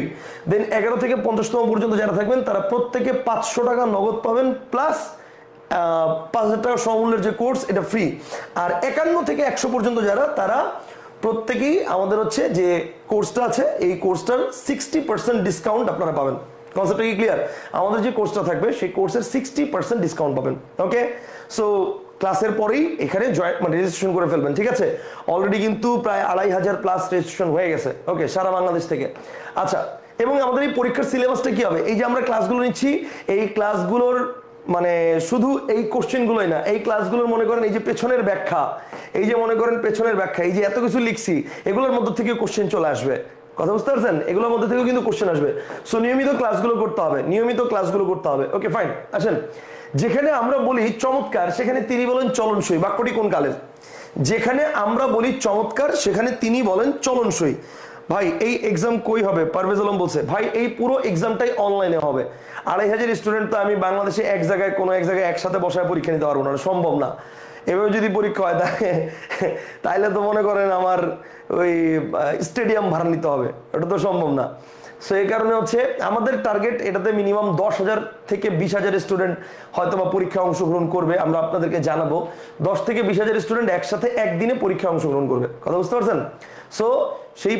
দেন 11 থেকে 50তম পর্যন্ত যারা থাকবেন তারা প্রত্যেকে 500 টাকা নগদ পাবেন প্লাস 5,000 টাকা সমমূল্যের যে কোর্স এটা ফ্রি। আর 51 থেকে 100 পর্যন্ত যারা, তারা প্রত্যেকেই আমাদের হচ্ছে যে কোর্সটা আছে এই কোর্সটার 60% ডিসকাউন্ট আপনারা পাবেন। কনসেপ্টটা কি ক্লিয়ার? আমাদের যে কোর্সটা থাকবে সেই কোর্সের 60% ডিসকাউন্ট পাবেন। ওকে? সো ক্লাসের পরেই এখানে মানে রেজিস্ট্রেশন করে ফেলবেন, ঠিক আছে? অলরেডি কিন্তু প্রায় 2500 প্লাস রেজিস্ট্রেশন হয়ে গেছে, ওকে, সারা বাংলাদেশ থেকে। আচ্ছা, এবং আমাদের এই পরীক্ষার সিলেবাসটা কি হবে? এই যে আমরা ক্লাসগুলো নিচ্ছি, এই ক্লাসগুলোর মানে শুধু এই কোশ্চেনগুলোই না, এই ক্লাসগুলোর মনে করেন এই যে পেছনের ব্যাখ্যা, এই যে মনে করেন পেছনের ব্যাখ্যা, এই যে এত কিছু লিখছি, এগুলোর মধ্যে থেকে কোশ্চেন চলে আসবে। কথা বুঝতে পারছেন? এগুলোর মধ্যে থেকেও কিন্তু কোশ্চেন আসবে। সো নিয়মিত ক্লাসগুলো করতে হবে, নিয়মিত ক্লাসগুলো করতে হবে। ওকে ফাইন, আসেন, যেখানে আমরা বলি চমৎকার সেখানে তিনি বলেন চলনসই, বাক্যটি কোন কালের? যেখানে আমরা বলি চমৎকার সেখানে তিনি বলেন চলনসই। ভাই এই এক্সাম কই হবে? পারভেজ আলম বলছে ভাই এই পুরো এক্সামটাই অনলাইনে হবে। 2500 স্টুডেন্ট তো আমি বাংলাদেশে এক জায়গায় কোনো এক জায়গায় একসাথে বসায় পরীক্ষা নিতে পারবো না, সম্ভব না। এভাবে যদি পরীক্ষা হয় তাহলে তো মনে করেন আমার ওই স্টেডিয়াম ভাড়া নিতে হবে, এটা তো সম্ভব না। সো এই কারণে হচ্ছে আমাদের টার্গেট এটাতে মিনিমাম 10,000 থেকে 20,000 স্টুডেন্ট হয়তো বা পরীক্ষায় অংশগ্রহণ করবে, আমরা আপনাদেরকে জানাবো। 10 থেকে 20,000 স্টুডেন্ট একসাথে একদিনে পরীক্ষায় অংশগ্রহণ করবে, কথা বুঝতে পারছেন? সো সেই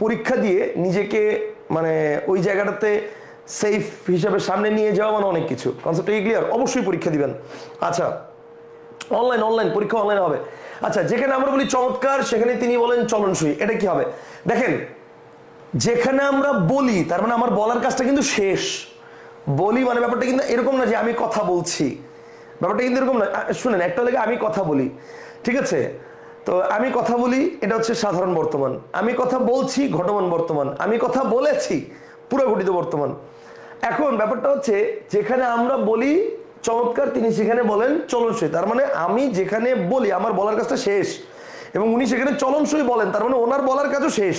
পরীক্ষা দিয়ে নিজেকে মানে ওই জায়গাটাতে সেফ হিসাবে সামনে নিয়ে যাওয়া মানে অনেক কিছু। কনসেপ্টটা কি ক্লিয়ার? অবশ্যই পরীক্ষা দিবেন। আচ্ছা, অনলাইন পরীক্ষা অনলাইনে হবে। আচ্ছা, যেখানে আমরা বলি চমৎকার সেখানে তিনি বলেন চলনসই, এটা কি হবে? দেখেন, যেখানে আমরা বলি তার মানে আমার বলার কাজটা কিন্তু শেষ। বলি মানে ব্যাপারটা কিন্তু এরকম না যে আমি কথা বলছি, ব্যাপারটা কিন্তু এরকম না। শুনেন, একটা লাগে আমি কথা বলি, ঠিক আছে? তো আমি কথা বলি এটা হচ্ছে সাধারণ বর্তমান, আমি কথা বলছি ঘটমান বর্তমান, আমি কথা বলেছি পুরো ঘটিত বর্তমান। এখন ব্যাপারটা হচ্ছে যেখানে আমরা বলি চমৎকার তিনি সেখানে বলেন চলনসই, তার মানে আমি যেখানে বলি আমার বলার কাজটা শেষ এবং উনি সেখানে চলনসই বলেন, তার মানে ওনার বলার কাজও শেষ,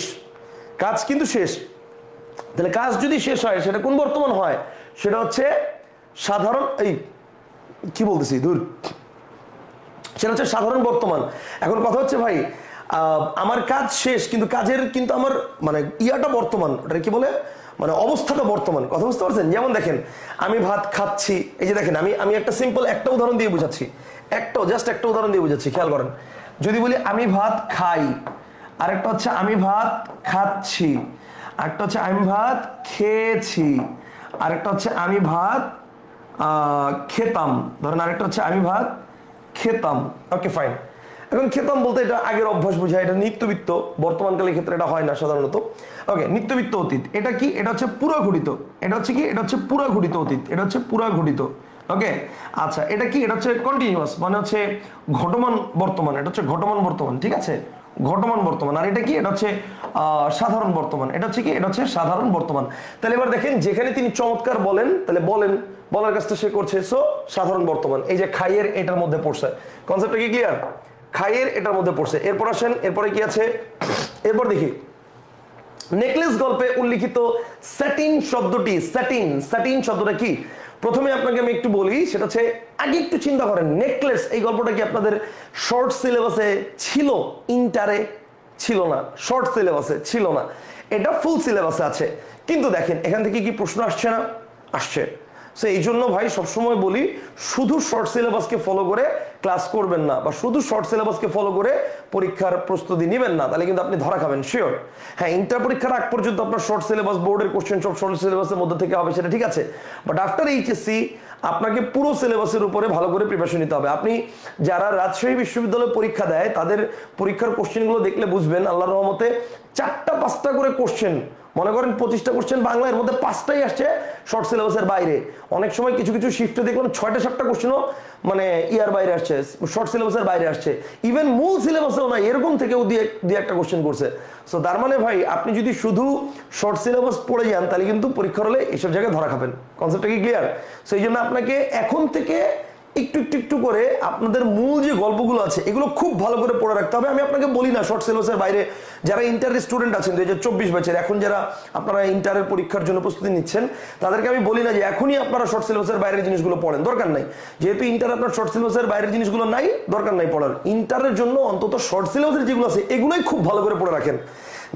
কাজ কিন্তু শেষ। তাহলে কাজ যদি শেষ হয় সেটা কোন বর্তমান হয়? সেটা হচ্ছে সাধারণ, এই কি বলতেছি দূর, সেটা হচ্ছে সাধারণ বর্তমান। এখন কথা হচ্ছে ভাই আমার কাজ শেষ কিন্তু কাজের কিন্তু আমার মানে ইয়াটা বর্তমান, ওটা কি বলে মানে অবস্থাটা বর্তমান, কথা বুঝতে পারছেন? যেমন দেখেন আমি ভাত খাচ্ছি, এই যে দেখেন আমি একটা সিম্পল একটা উদাহরণ দিয়ে বুঝাচ্ছি, জাস্ট একটা উদাহরণ দিয়ে বুঝাচ্ছি, খেয়াল করেন। যদি বলি আমি ভাত খাই, আরেকটা হচ্ছে আমি ভাত খাচ্ছি, আরেকটা হচ্ছে আমি ভাত খেয়েছি, আরেকটা হচ্ছে আমি ভাত খেতাম, ধরেন আরেকটা হচ্ছে আমি ভাত খেতাম। Okay fine. এখন খেতাম বলতে এটা আগের অভ্যাস বোঝায়, এটা নিত্যবিত্ত, বর্তমানকালের ক্ষেত্রে এটা হয় না সাধারণত। ওকে, নিত্যবিত্ত অতীত এটা কি? এটা হচ্ছে পুরা ঘটিত, এটা হচ্ছে কি? এটা হচ্ছে পুরা ঘটিত অতীত, এটা হচ্ছে পুরা ঘটিত। ওকে, আচ্ছা, এটা কি? এটা হচ্ছে কন্টিনিউয়াস, মানে হচ্ছে ঘটমান বর্তমান, এটা হচ্ছে ঘটমান বর্তমান, ঠিক আছে? ঘটমান বর্তমান। আর এটা কি? এটা হচ্ছে সাধারণ বর্তমান, এটা হচ্ছে কি? এটা হচ্ছে সাধারণ বর্তমান। তাহলে এবার দেখেন যেখানে তিনি চমৎকার বলেন, তাহলে বলার কাজটা সে করছে, সো সাধারণ বর্তমান। এই যে খাইয়ের এটার মধ্যে পড়ছে, কনসেপ্টটা কি ক্লিয়ার? খাইয়ের এটার মধ্যে পড়ছে। এরপর আসেন, এরপরে কি আছে? এরপর দেখি নেকলেস গল্পে উল্লিখিত স্যাটিন শব্দটি, স্যাটিন শব্দটা কি? প্রথমে আপনাকে আমি একটু বলি, সেটা হচ্ছে আগে একটু চিন্তা করেন, নেকলেস এই গল্পটা কি আপনাদের শর্ট সিলেবাসে ছিল? ইন্টারে ছিল না, শর্ট সিলেবাসে ছিল না, এটা ফুল সিলেবাসে আছে। কিন্তু দেখেন এখান থেকে কি প্রশ্ন আসছে না? আসছে। সো এই জন্য ভাই সবসময় বলি শুধু শর্ট সিলেবাসকে ফলো করে ক্লাস করবেন না, বা শুধু শর্ট সিলেবাসকে ফলো করে পরীক্ষার প্রস্তুতি নেবেন না, তাহলে কিন্তু আপনি ধরা খাবেন শিওর। হ্যাঁ, ইন্টার পরীক্ষার আগ পর্যন্ত আপনার শর্ট সিলেবাস, বোর্ডের কোশ্চেন সব শর্ট সিলেবাসের মধ্যে থেকে হবে, সেটা ঠিক আছে। বাট আফটার এইচএসসি আপনাকে পুরো সিলেবাসের উপরে ভালো করে প্রিপারেশন নিতে হবে। আপনি যারা রাজশাহী বিশ্ববিদ্যালয়ে পরীক্ষা দেয় তাদের পরীক্ষার কোশ্চেনগুলো দেখলে বুঝবেন আল্লাহর রহমতে 4টা-5টা করে কোশ্চেন, মনে করেন 25টা কোশ্চেন বাংলা, এর মধ্যে 5টাই আসছে শর্ট সিলেবাসের বাইরে। অনেক সময় কিছু কিছু শিফটে দেখলাম 6টা-7টা কোশ্চেনও মানে ইয়ার বাইরে আসছে, শর্ট সিলেবাসের বাইরে আসছে, ইভেন মূল সিলেবাসেও না, এরকম থেকেও দিয়ে একটা কোশ্চেন করছে। সো তার মানে ভাই আপনি যদি শুধু শর্ট সিলেবাস পড়ে যান তাহলে কিন্তু পরীক্ষার হলে এইসব জায়গায় ধরা খাবেন। কনসেপ্টটা কি ক্লিয়ার? সো এই জন্য আপনাকে এখন থেকে একটু করে আপনাদের মূল যে গল্পগুলো আছে এগুলো খুব ভালো করে পড়ে রাখতে হবে। আমি আপনাকে বলি না শর্ট সিলেবাসের বাইরে যারা ইন্টারের স্টুডেন্ট আছেন 2024 ব্যাচের, এখন যারা আপনারা ইন্টারের পরীক্ষার জন্য প্রস্তুতি নিচ্ছেন তাদেরকে আমি বলি না যে এখনই আপনারা শর্ট সিলেবাসের বাইরের জিনিসগুলো পড়েন, দরকার নাই। যেহেতু ইন্টার আপনার শর্ট সিলেবাসের বাইরের জিনিসগুলো নাই, দরকার নাই পড়ার। ইন্টারের জন্য অন্তত শর্ট সিলেবাসের যেগুলো আছে এগুলোই খুব ভালো করে পড়ে রাখেন,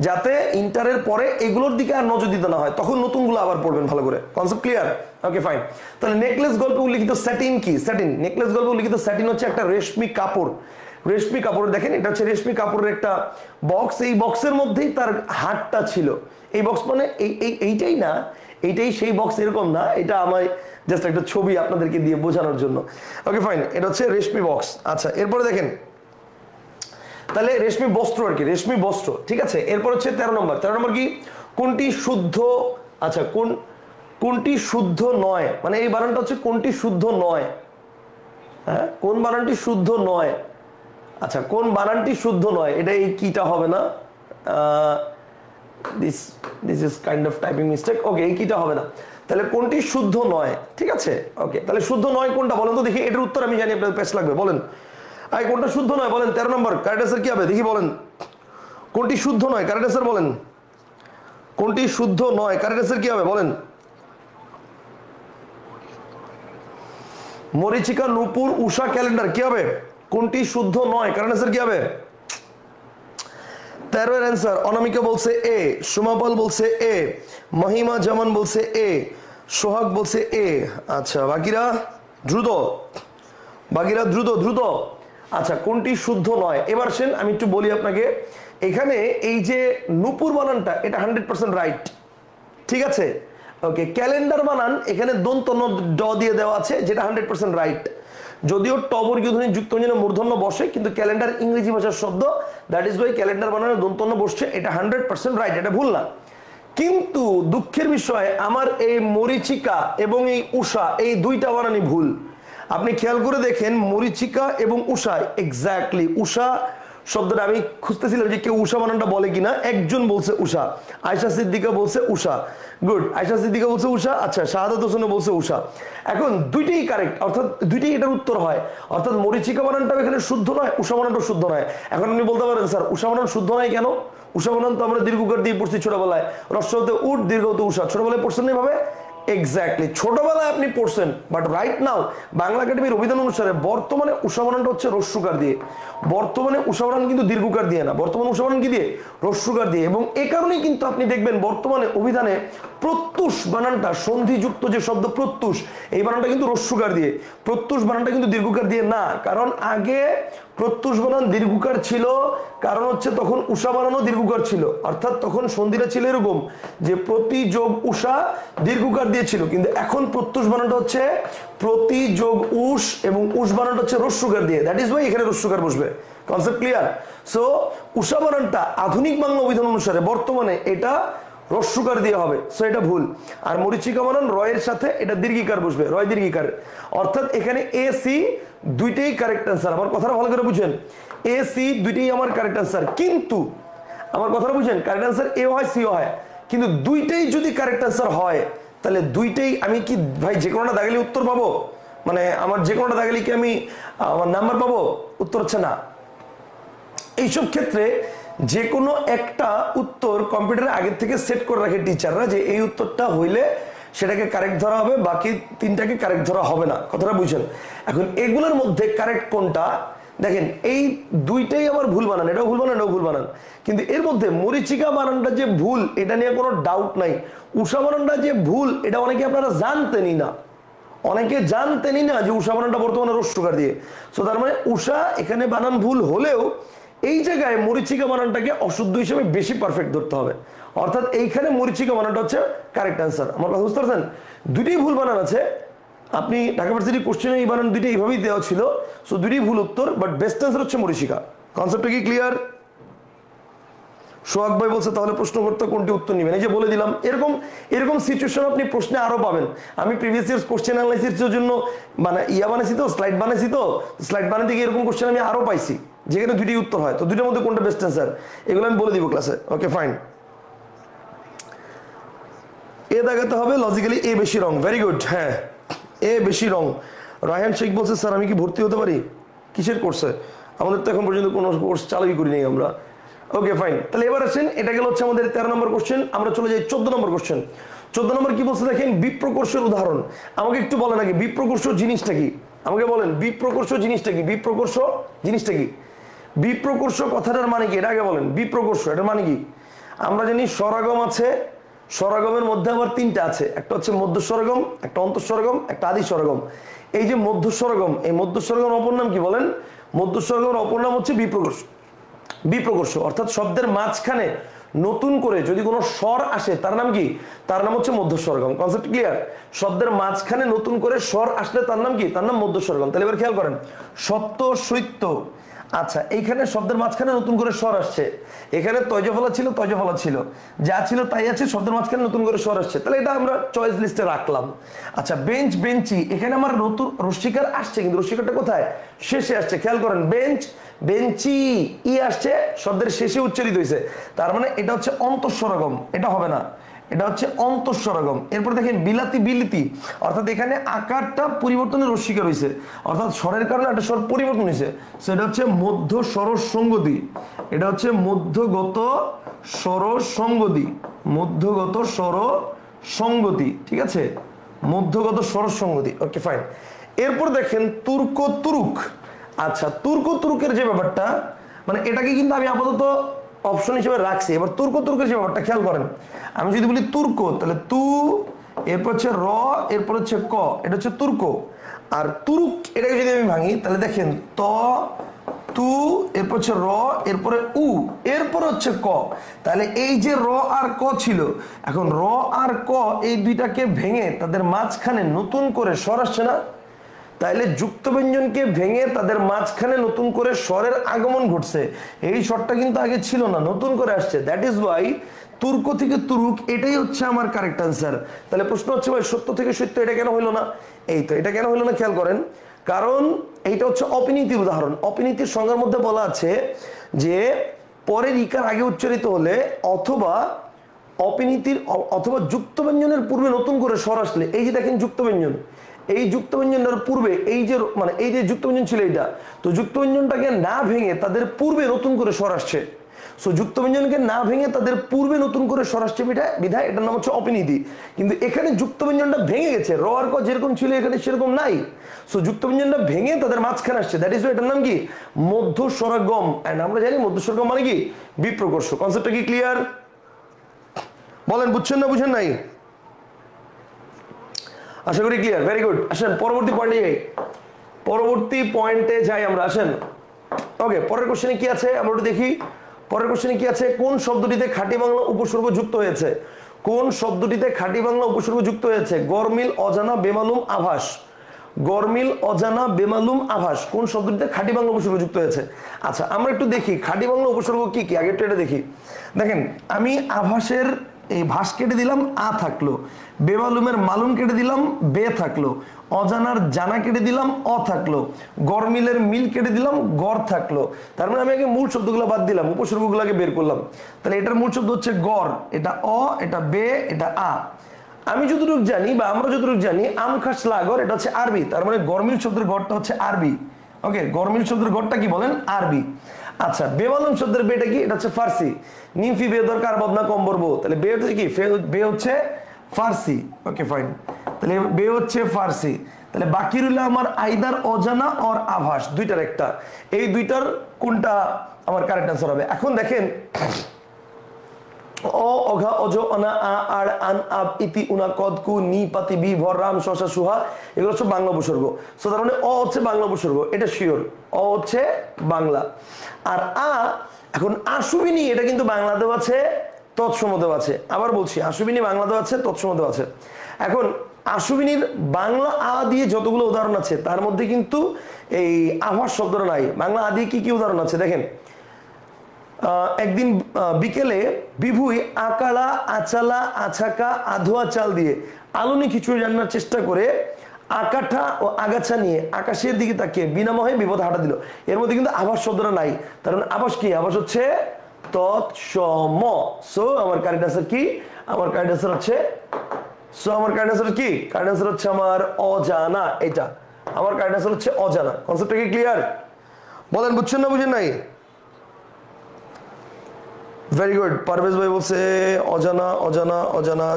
যাতে ইন্টারের পরে এগুলোর দিকে আর নজর দিতে না হয়, তখন নতুনগুলো আবার পড়বেন ভালো করে। Concept clear? Okay fine. তাহলে নেকলেস গল্পে উল্লিখিত স্যাটিন কি? স্যাটিন, নেকলেস গল্পে উল্লিখিত স্যাটিন হচ্ছে একটা রেশমি কাপড়। রেশমি কাপড় দেখেন, এটা হচ্ছে রেশমি কাপড়ের একটা বক্স, এই বক্সের মধ্যেই তার হাতটা ছিল। এই বক্স মানে এইটাই না, এইটাই সেই বক্স এরকম না, এটা আমার জাস্ট একটা ছবি আপনাদেরকে দিয়ে বোঝানোর জন্য। ওকে ফাইন, এটা হচ্ছে রেশমি বক্স। আচ্ছা এরপরে দেখেন, তাহলে রেশমি বস্ত্র আর কি, রেশমি বস্ত্র, ঠিক আছে। এরপর হচ্ছে 13 নম্বর। 13 নম্বর কি, কোনটি শুদ্ধ, আচ্ছা কোনটি শুদ্ধ নয়, মানে এই বানানটা হচ্ছে কোনটি শুদ্ধ নয়, হ্যাঁ কোন বানানটি শুদ্ধ নয়। আচ্ছা কোন বানানটি শুদ্ধ নয়, এটা এই কিটা হবে না, this is kind of typing mistake. Okay এই কিটা হবে না, তাহলে কোনটি শুদ্ধ নয়, ঠিক আছে। ওকে তাহলে শুদ্ধ নয় কোনটা বলেন তো দেখি, এটার উত্তর আমি জানি আপনাদের পেশ লাগবে, বলেন আই কোনটা শুদ্ধ নয় বলেন। 13 নম্বর কারেক্ট অ্যান্সার কি হবে দেখি, বলেন কোনটি শুদ্ধ নয়, কারেক্ট অ্যান্সার বলেন, কোনটি শুদ্ধ নয়, কারেক্ট অ্যান্সার কি হবে বলেন। মরিচিকা, নূপুর, উষা, ক্যালেন্ডার, কি হবে, কোনটি শুদ্ধ নয়, কারেক্ট অ্যান্সার কি হবে। 13 এর অ্যান্সার, অনামিকা বলছে এ, সুমাপাল বলছে এ, মহিমা জামান বলছে এ, সোহাগ বলছে এ। আচ্ছা বাকিরা দ্রুত, বাকিরা দ্রুত দ্রুত। আচ্ছা কোনটি শুদ্ধ নয়, এবার সেন আমি একটু বলি আপনাকে, এখানে এই যে নূপুর বানানটা এটা 100% রাইট, ঠিক আছে। ওকে ক্যালেন্ডার বানান এখানে দন্ত ন ড দিয়ে দেওয়া আছে, যেটা 100% রাইট। যদিও টবর্গীয় ধ্বনি যুক্ত ব্যঞ্জনে মূর্ধন্য বসে, কিন্তু ক্যালেন্ডার ইংরেজি ভাষার শব্দ, দ্যাট ইজ ওয়াই ক্যালেন্ডার বানানে দন্ত ন বসছে, এটা 100% রাইট, এটা ভুল না। কিন্তু দুঃখের বিষয় আমার এই মরিচিকা এবং এই উষা এই দুইটা বানানই ভুল। আপনি খেয়াল করে দেখেন মরিচিকা এবং উষা, এক্স্যাক্টলি উষা শব্দটা আমি খুঁজতেছিলাম যে কেউ উষা বানানটা বলে কিনা, একজন বলছে উষা, আয়শা সিদ্দিকা বলছে উষা, গুড, আয়শা সিদ্দিকা বলছে উষা। আচ্ছা শাহাদাত হোসেন বলছে উষা, এখন দুইটাই কারেক্ট, অর্থাৎ দুইটাই এটার উত্তর হয়, অর্থাৎ মরিচিকা বানানটাও এখানে শুদ্ধ নয়, উষা বানানটাও শুদ্ধ নয়। এখন আপনি বলতে পারেন স্যার উষা বানান শুদ্ধ নয় কেন, উষা বানান তো আমরা দীর্ঘকার দিয়ে পড়ছি ছোটবেলায়, হ্রস্ব হতে উঠ, দীর্ঘ হতে উষা, ছোটবেলায় পড়ছেন না এভাবে, এক্স্যাক্টলি ছোটবেলায় আপনি পড়ছেন, বাট রাইট নাও বাংলা একাডেমির অভিধান অনুসারে বর্তমানে উষা বানানটা হচ্ছে রস্যুকার দিয়ে, বর্তমানে উষা বানান কিন্তু দীর্ঘকার দিয়ে না, বর্তমানে উষা বানান কি দিয়ে, রস্যুকার দিয়ে। এবং এই কারণেই কিন্তু আপনি দেখবেন বর্তমানে অভিধানে প্রত্যুষ বানানটা সন্ধিযুক্ত যে শব্দ প্রত্যুষ, এই বানানটা কিন্তু রস্যুকার দিয়ে, প্রত্যুষ বানানটা কিন্তু দীর্ঘকার দিয়ে না। কারণ আগে প্রত্যুষ বানান দীর্ঘকার ছিল, কারণ হচ্ছে তখন উষা বানানও দীর্ঘকার ছিল, অর্থাৎ তখন সন্ধিটা ছিল এরকম যে প্রতি যোগ উষা দীর্ঘকার দিয়েছিল, কিন্তু এখন প্রত্যুষ বানানটা হচ্ছে প্রতি যোগ উষ এবং উষ বানানটা হচ্ছে রস্যুকার দিয়ে, দ্যাট ইজ ওয়াই এখানে রস্যুকার বসবে। Concept clear? সো উষা বানানটা আধুনিক বাংলা অভিধান অনুসারে বর্তমানে এটা রস্যুকার দিয়ে হবে, সো এটা ভুল। আর মরিচিকা বানান রয়ের সাথে এটা দীর্ঘিকার বসবে, রয় দীর্ঘিকার, অর্থাৎ এখানে এ সি দুইটাই কারেক্ট অ্যান্সার। আমার কথাটা ভালো করে বুঝেন, এ সি দুইটাই আমার কারেক্ট অ্যান্সার, কিন্তু আমার কথাটা বুঝেন কারেক্ট অ্যান্সার এ হয় সিও হয়, কিন্তু দুইটাই যদি কারেক্ট অ্যান্সার হয় তাহলে দুইটাই আমি কি ভাই যে কোনোটা দাগালি উত্তর পাবো, মানে আমার যে কোনোটা দাগালি কি আমি আমার নাম্বার পাবো, উত্তর হচ্ছে না। এইসব ক্ষেত্রে যে কোনো একটা উত্তর কম্পিউটারে আগের থেকে সেট করে রাখে টিচাররা, যে এই উত্তরটা হইলে সেটাকে কারেক্ট ধরা হবে, বাকি তিনটাকে কারেক্ট ধরা হবে না, কথাটা বুঝছেন। এখন এগুলোর মধ্যে কারেক্ট কোনটা, দেখেন এই দুইটাই আমার ভুল বানান, এটাও ভুল বানান এটাও ভুল বানান, কিন্তু এর মধ্যে মরিচিকা বানানটা যে ভুল এটা নিয়ে কোনো ডাউট নাই, উষা বানানটা যে ভুল এটা অনেকে আপনারা জানতেনই না, অনেকে জানতেনই না যে উষা বানানটা বর্তমানে রস্যকার দিয়ে। সো তার মানে উষা এখানে বানান ভুল হলেও এই জায়গায় মরিচিকা বানানটাকে অশুদ্ধ হিসেবে বেশি পারফেক্ট ধরতে হবে, অর্থাৎ এইখানে মরিচিকা বানানটা হচ্ছে কারেক্ট অ্যান্সার। আমার কথা বুঝতে পারছেন? দুটোই ভুল বানান আছে, আপনি ঢাকা ভার্সিটি কোশ্চেনে এই বানান দুইটা এইভাবেই দেওয়া ছিল, সো দুটোই ভুল উত্তর, বাট বেস্ট অ্যান্সার হচ্ছে মরিচিকা। কনসেপ্টটা কি ক্লিয়ার? সোহাগ ভাই বলছে তাহলে প্রশ্নকর্তা কোনটি উত্তর নেবেন, এই যে বলে দিলাম, এরকম এরকম সিচুয়েশন আপনি প্রশ্নে আরো পাবেন। আমি প্রিভিয়াস ইয়ার্স কোশ্চেন অ্যানালাইসিসের জন্য মানে বানাইছি তো, স্লাইড বানাইছি তো, স্লাইড বানাতে গিয়ে এরকম কোশ্চেন আমি আরো পাইছি যেখানে দুইটাই উত্তর হয়, তো দুইটার মধ্যে কোনটা বেস্ট অ্যান্সার এগুলো আমি বলে দিব ক্লাসে। ওকে ফাইন, এ দেখাতে হবে লজিক্যালি এ বেশি রং, ভেরি গুড, হ্যাঁ এ বেশি রং। রায়হান শেখ বলছে স্যার আমি কি ভর্তি হতে পারি কিসের কোর্সে, আমাদের তো এখন পর্যন্ত কোনো কোর্স চালুই করি নাই আমরা। ওকে ফাইন, তাহলে এবার আসেন, এটা গেল হচ্ছে আমাদের 13 নম্বর কোশ্চেন, আমরা চলে যাই 14 নম্বর কোশ্চেন। 14 নম্বর কি বলছে দেখেন, বিপ্রকর্ষের উদাহরণ। আমাকে একটু বলেন আগে বিপ্রকর্ষ জিনিসটা কি, আমাকে বলেন বিপ্রকর্ষ জিনিসটা কি, বিপ্রকর্ষ জিনিসটা কি, বিপ্রকর্ষ কথাটার মানে কি এটা আগে বলেন, বিপ্রকর্ষ এটার মানে কি। আমরা জানি স্বরাগম আছে, স্বরাগমের মধ্যে আবার তিনটা আছে, একটা হচ্ছে মধ্য স্বরগম, একটা অন্তঃস্বরগম, একটা আদি স্বরগম। এই যে মধ্য স্বরগম, এই মধ্য স্বরগমের অপর নাম কি বলেন, মধ্য স্বরগমের অপর নাম হচ্ছে বিপ্রকর্ষ। বিপ্রকর্ষ অর্থাৎ শব্দের মাঝখানে নতুন করে যদি কোনো স্বর আসে তার নাম কি? তার নাম হচ্ছে মধ্যস্বরগম। Concept clear? শব্দের মাঝখানে নতুন করে স্বর আসলে তার নাম কি? তার নাম মধ্যস্বরগম। তাহলে এবার খেয়াল করেন, সত্য সৈত্য, আচ্ছা এইখানে শব্দের মাঝখানে নতুন করে স্বর আসছে, এখানে তৈজফলা ছিল তৈজফলা ছিল, যা ছিল তাই আছে, শব্দের মাঝখানে নতুন করে স্বর আসছে, তাহলে এটা আমরা চয়েস লিস্টে রাখলাম। আচ্ছা বেঞ্চ বেঞ্চি, এখানে আমার নতুন রস্বীকার আসছে কিন্তু রস্বীকারটা কোথায়? শেষে আসছে। খেয়াল করেন, বেঞ্চ বেঞ্চি ই আসছে শব্দের শেষে উচ্চারিত হয়েছে, তার মানে এটা হচ্ছে অন্তঃস্বরগম, এটা হবে না, এটা হচ্ছে অন্তঃস্বরগম। এরপর দেখেন বিলাতি বিলিতি, অর্থাৎ এখানে আকারটা পরিবর্তনের রস্বীকার হয়েছে, অর্থাৎ স্বরের কারণে একটা স্বর পরিবর্তন হয়েছে, সেটা হচ্ছে মধ্য স্বর সঙ্গতি, এটা হচ্ছে মধ্যগত স্বর সঙ্গতি, মধ্যগত স্বর সঙ্গতি, ঠিক আছে, মধ্যগত স্বর সঙ্গতি। Okay fine. এরপর দেখেন তুর্ক তুরুক, আচ্ছা তুর্ক তুরুকের যে ব্যাপারটা, মানে এটাকে কিন্তু আমি আপাতত অপশন হিসেবে রাখছি। এবার তুর্ক তুর্কের যে ব্যাপারটা খেয়াল করেন, আমি যদি বলি তুর্ক, তাহলে তু, এরপর হচ্ছে র, এরপর হচ্ছে ক, এটা হচ্ছে তুর্ক। আর তুরুক এটাকে যদি আমি ভাঙি, তাহলে দেখেন ত তু, এরপর হচ্ছে র, এরপরে উ, এরপর হচ্ছে ক, তাহলে এই যে র আর ক ছিল, এখন র আর ক এই দুইটাকে ভেঙে তাদের মাঝখানে নতুন করে স্বর আসছে না, তাইলে যুক্ত ব্যঞ্জনকে ভেঙে তাদের মাঝখানে নতুন করে স্বরের আগমন ঘটছে, এই স্বরটা কিন্তু আগে ছিল না, নতুন করে আসছে। দ্যাট ইজ ওয়াই তুর্ক থেকে তুরুক এটাই হচ্ছে আমার কারেক্ট আনসার। তাহলে প্রশ্ন হচ্ছে ভাই সত্য থেকে সত্য এটা কেন হইলো না? এই তো এটা কেন হইলো না খেয়াল করেন, কারণ এইটা হচ্ছে অপিনীতির উদাহরণ। অপিনীতির সংজ্ঞার মধ্যে বলা আছে যে পরের ইকার আগে উচ্চারিত হলে অথবা অপিনীতির অথবা যুক্ত ব্যঞ্জনের পূর্বে নতুন করে স্বর আসলে, এই যে দেখেন যুক্ত ব্যঞ্জন, এই যুক্ত ব্যঞ্জনের পূর্বে এই যে মানে এই যে যুক্ত ব্যঞ্জন ছিল এইটা, তো যুক্ত ব্যঞ্জনটাকে না ভেঙে তাদের পূর্বে নতুন করে স্বর আসছে, সো যুক্ত ব্যঞ্জনকে না ভেঙে তাদের পূর্বে নতুন করে স্বর আসছে বিধায় এটার নাম হচ্ছে অপিনীতি। কিন্তু এখানে যুক্ত ব্যঞ্জনটা ভেঙে গেছে, র আর ক যেরকম ছিল এখানে সেরকম নাই, সো যুক্ত ব্যঞ্জনটা ভেঙে তাদের মাঝখানে আসছে, দ্যাট ইজ এটার নাম কি? মধ্যস্বরগম। এন্ড আমরা জানি মধ্যস্বরগম মানে কি? বিপ্রকর্ষ। কনসেপ্টটা কি ক্লিয়ার? বলেন বুঝছেন না বুঝেন নাই? আশা করি ক্লিয়ার। Very good. আসেন পরবর্তী পয়েন্টে যাই, পরবর্তী পয়েন্টে যাই আমরা, আসেন। ওকে, পরের কোশ্চেনে কি আছে আমরা একটু দেখি। পরের কোশ্চেনে কি আছে? কোন শব্দটিতে খাঁটি বাংলা উপসর্গ যুক্ত হয়েছে? কোন শব্দটিতে খাঁটি বাংলা উপসর্গ যুক্ত হয়েছে? গরমিল অজানা বেমালুম আভাস, গরমিল অজানা বেমালুম আভাস, কোন শব্দটিতে খাঁটি বাংলা উপসর্গ যুক্ত হয়েছে? আচ্ছা আমরা একটু দেখি খাঁটি বাংলা উপসর্গ কি কি, আগে একটু এটা দেখি। দেখেন আমি আভাসের এই ভাস কেটে দিলাম, আ থাকলো, বেমালুমের মালুম কেটে দিলাম, বে থাকলো, অজানার জানা কেটে দিলাম, অ থাকলো, গরমিলের মিল কেটে দিলাম, গড় থাকলো। তার মানে আমি আগে মূল শব্দগুলো বাদ দিলাম, উপসর্গগুলোকে বের করলাম। তাহলে এটার মূল শব্দ হচ্ছে গড়, এটা অ, এটা বে, এটা আ। আমি যতটুকু জানি বা আমরা যতটুকু জানি আম খাস লাগর এটা হচ্ছে আরবি, তার মানে গরমিল শব্দের গড়টা হচ্ছে আরবি। ওকে, গরমিল শব্দের গড়টা কি বলেন? আরবি। আচ্ছা বেমালুম শব্দের বেটা কি? এটা হচ্ছে ফার্সি। নিমফি বে দরকার বদনা কম্বর বো, তাহলে বে হচ্ছে কি? বে হচ্ছে ফার্সি। ওকে ফাইন, তাহলে বে হচ্ছে ফার্সি। তাহলে বাকি রইল আমার আইদার অজানা আর আভাস, দুইটার একটা, এই দুইটার কোনটা আমার কারেক্ট আনসার হবে? এখন দেখেন অ অঘা অজ অনা আ আর আন আব ইতি উনা কদ কু নি পাতি বি ভর রাম শশা সুহা, এগুলো হচ্ছে বাংলা উপসর্গ। সো তার মানে অ হচ্ছে বাংলা উপসর্গ, এটা শিওর, অ হচ্ছে বাংলা। আর আ, এখন আশুবিনী এটা কিন্তু বাংলাতেও আছে তৎসমতেও আছে। আবার বলছি আশুবিনী বাংলাতেও আছে তৎসমতেও আছে। এখন আশুবিনীর বাংলা আ দিয়ে যতগুলো উদাহরণ আছে তার মধ্যে কিন্তু এই আভাস শব্দটা নাই। বাংলা আ দিয়ে কি কি উদাহরণ আছে দেখেন। একদিন বিকেলে বিভুই আকালা আচালা আছাকা আধোয়া চাল দিয়ে আলুনি খিচুড়ি রান্নার চেষ্টা করে আকাঠা ও আগাছা নিয়ে আকাশের দিকে তাকিয়ে বিনামহে বিপদ হাঁটা দিল। এর মধ্যে কিন্তু আভাস শব্দটা নাই, তার মানে আভাস কি? আভাস হচ্ছে তৎসম। সো আমার কারেক্ট আনসার কি? আমার কারেক্ট আনসার হচ্ছে, সো আমার কারেক্ট আনসার কি? কারেক্ট আনসার হচ্ছে আমার অজানা। এটা আমার কারেক্ট আনসার হচ্ছে অজানা। কনসেপ্টটা কি ক্লিয়ার? বলেন বুঝছেন না বুঝেন নাই? Very good. পারভেজ ভাই বলছে অজানা অজানা অজানা,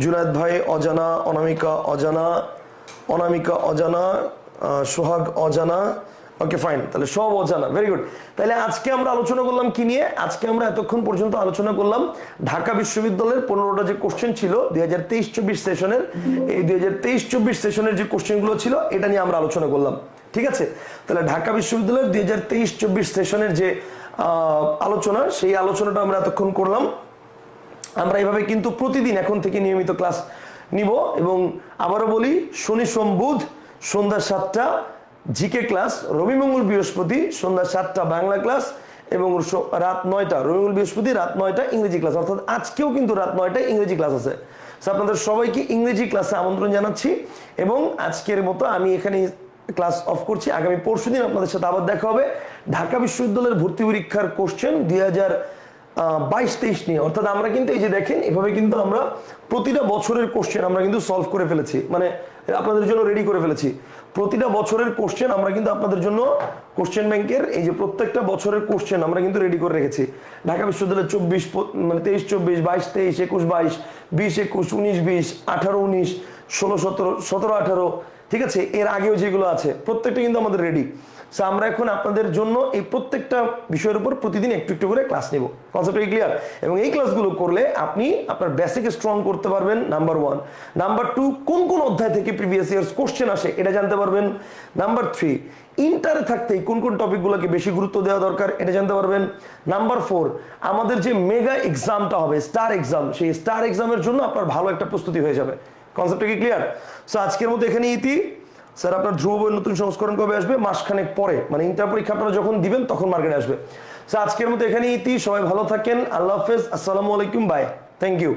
জুনায়েদ ভাই অজানা, অনামিকা অজানা, অনামিকা অজানা, সোহাগ অজানা। ওকে ফাইন, তাহলে সব অজানা। Very good. তাহলে আজকে আমরা আলোচনা করলাম কি নিয়ে? আজকে আমরা এতক্ষণ পর্যন্ত আলোচনা করলাম ঢাকা বিশ্ববিদ্যালয়ের 15টা যে কোশ্চেন ছিল 2023-24 সেশনের, এই 2023-24 সেশনের যে কোশ্চেনগুলো ছিল এটা নিয়ে আমরা আলোচনা করলাম। ঠিক আছে, তাহলে ঢাকা বিশ্ববিদ্যালয়ের 2023-24 সেশনের যে আলোচনা, সেই আলোচনাটা আমরা এতক্ষণ করলাম। আমরা এইভাবে কিন্তু প্রতিদিন এখন থেকে নিয়মিত ক্লাস নিব এবং আবারও বলি শনি সোম বুধ সন্ধ্যা 7টা জিকে ক্লাস, রবি মঙ্গল বৃহস্পতি সন্ধ্যা 7টা বাংলা ক্লাস এবং রাত 9টা, রবি মঙ্গল বৃহস্পতি রাত 9টা ইংরেজি ক্লাস, অর্থাৎ আজকেও কিন্তু রাত 9টায় ইংরেজি ক্লাস আছে। আপনাদের সবাইকে ইংরেজি ক্লাসে আমন্ত্রণ জানাচ্ছি এবং আজকের মতো আমি এখানে ক্লাস অফ করছি। আগামী পরশুদিন আপনাদের সাথে আবার দেখা হবে ঢাকা বিশ্ববিদ্যালয়ের ভর্তি পরীক্ষার কোশ্চেন 2022-23 নিয়ে। অর্থাৎ আমরা কিন্তু এই যে দেখেন এভাবে কিন্তু আমরা প্রতিটা বছরের কোশ্চেন আমরা কিন্তু সলভ করে ফেলেছি, মানে আপনাদের জন্য রেডি করে ফেলেছি। প্রতিটা বছরের কোশ্চেন আমরা কিন্তু আপনাদের জন্য কোশ্চেন ব্যাংকের এই যে প্রত্যেকটা বছরের কোশ্চেন আমরা কিন্তু রেডি করে রেখেছি। ঢাকা বিশ্ববিদ্যালয়ের 23-24, 22-23, 21-22, 20-21, 19-20, 18-19, 16-17, 17-18, ঠিক আছে, এর আগেও যেগুলো আছে প্রত্যেকটা কিন্তু আমাদের রেডি। সো আমরা এখন আপনাদের জন্য এই প্রত্যেকটা বিষয়ের উপর প্রতিদিন একটু একটু করে ক্লাস নেব। কনসেপ্টটা ক্লিয়ার? এবং এই ক্লাসগুলো করলে আপনি আপনার বেসিক স্ট্রং করতে পারবেন, নাম্বার 1। নাম্বার 2, কোন কোন অধ্যায় থেকে প্রিভিয়াস ইয়ার্স কোশ্চেন আসে এটা জানতে পারবেন। নাম্বার 3, ইন্টারে থাকতেই কোন কোন টপিকগুলোকে বেশি গুরুত্ব দেওয়া দরকার এটা জানতে পারবেন। নাম্বার 4, আমাদের যে মেগা এক্সামটা হবে স্টার এক্সাম, সেই স্টার এক্সামের জন্য আপনার ভালো একটা প্রস্তুতি হয়ে যাবে। কনসেপ্টটা কি ক্লিয়ার? সো আজকের মতো এখানে ইতি। স্যার আপনার ধ্রুব বইয়ের নতুন সংস্করণ কবে আসবে? মাসখানেক পরে, মানে ইন্টার পরীক্ষা আপনারা যখন দিবেন তখন মার্কেটে আসবে। স্যার আজকের মতো এখানে ইতি। সবাই ভালো থাকেন, আল্লাহ হাফেজ, আসসালামু আলাইকুম, বাই, থ্যাংক ইউ।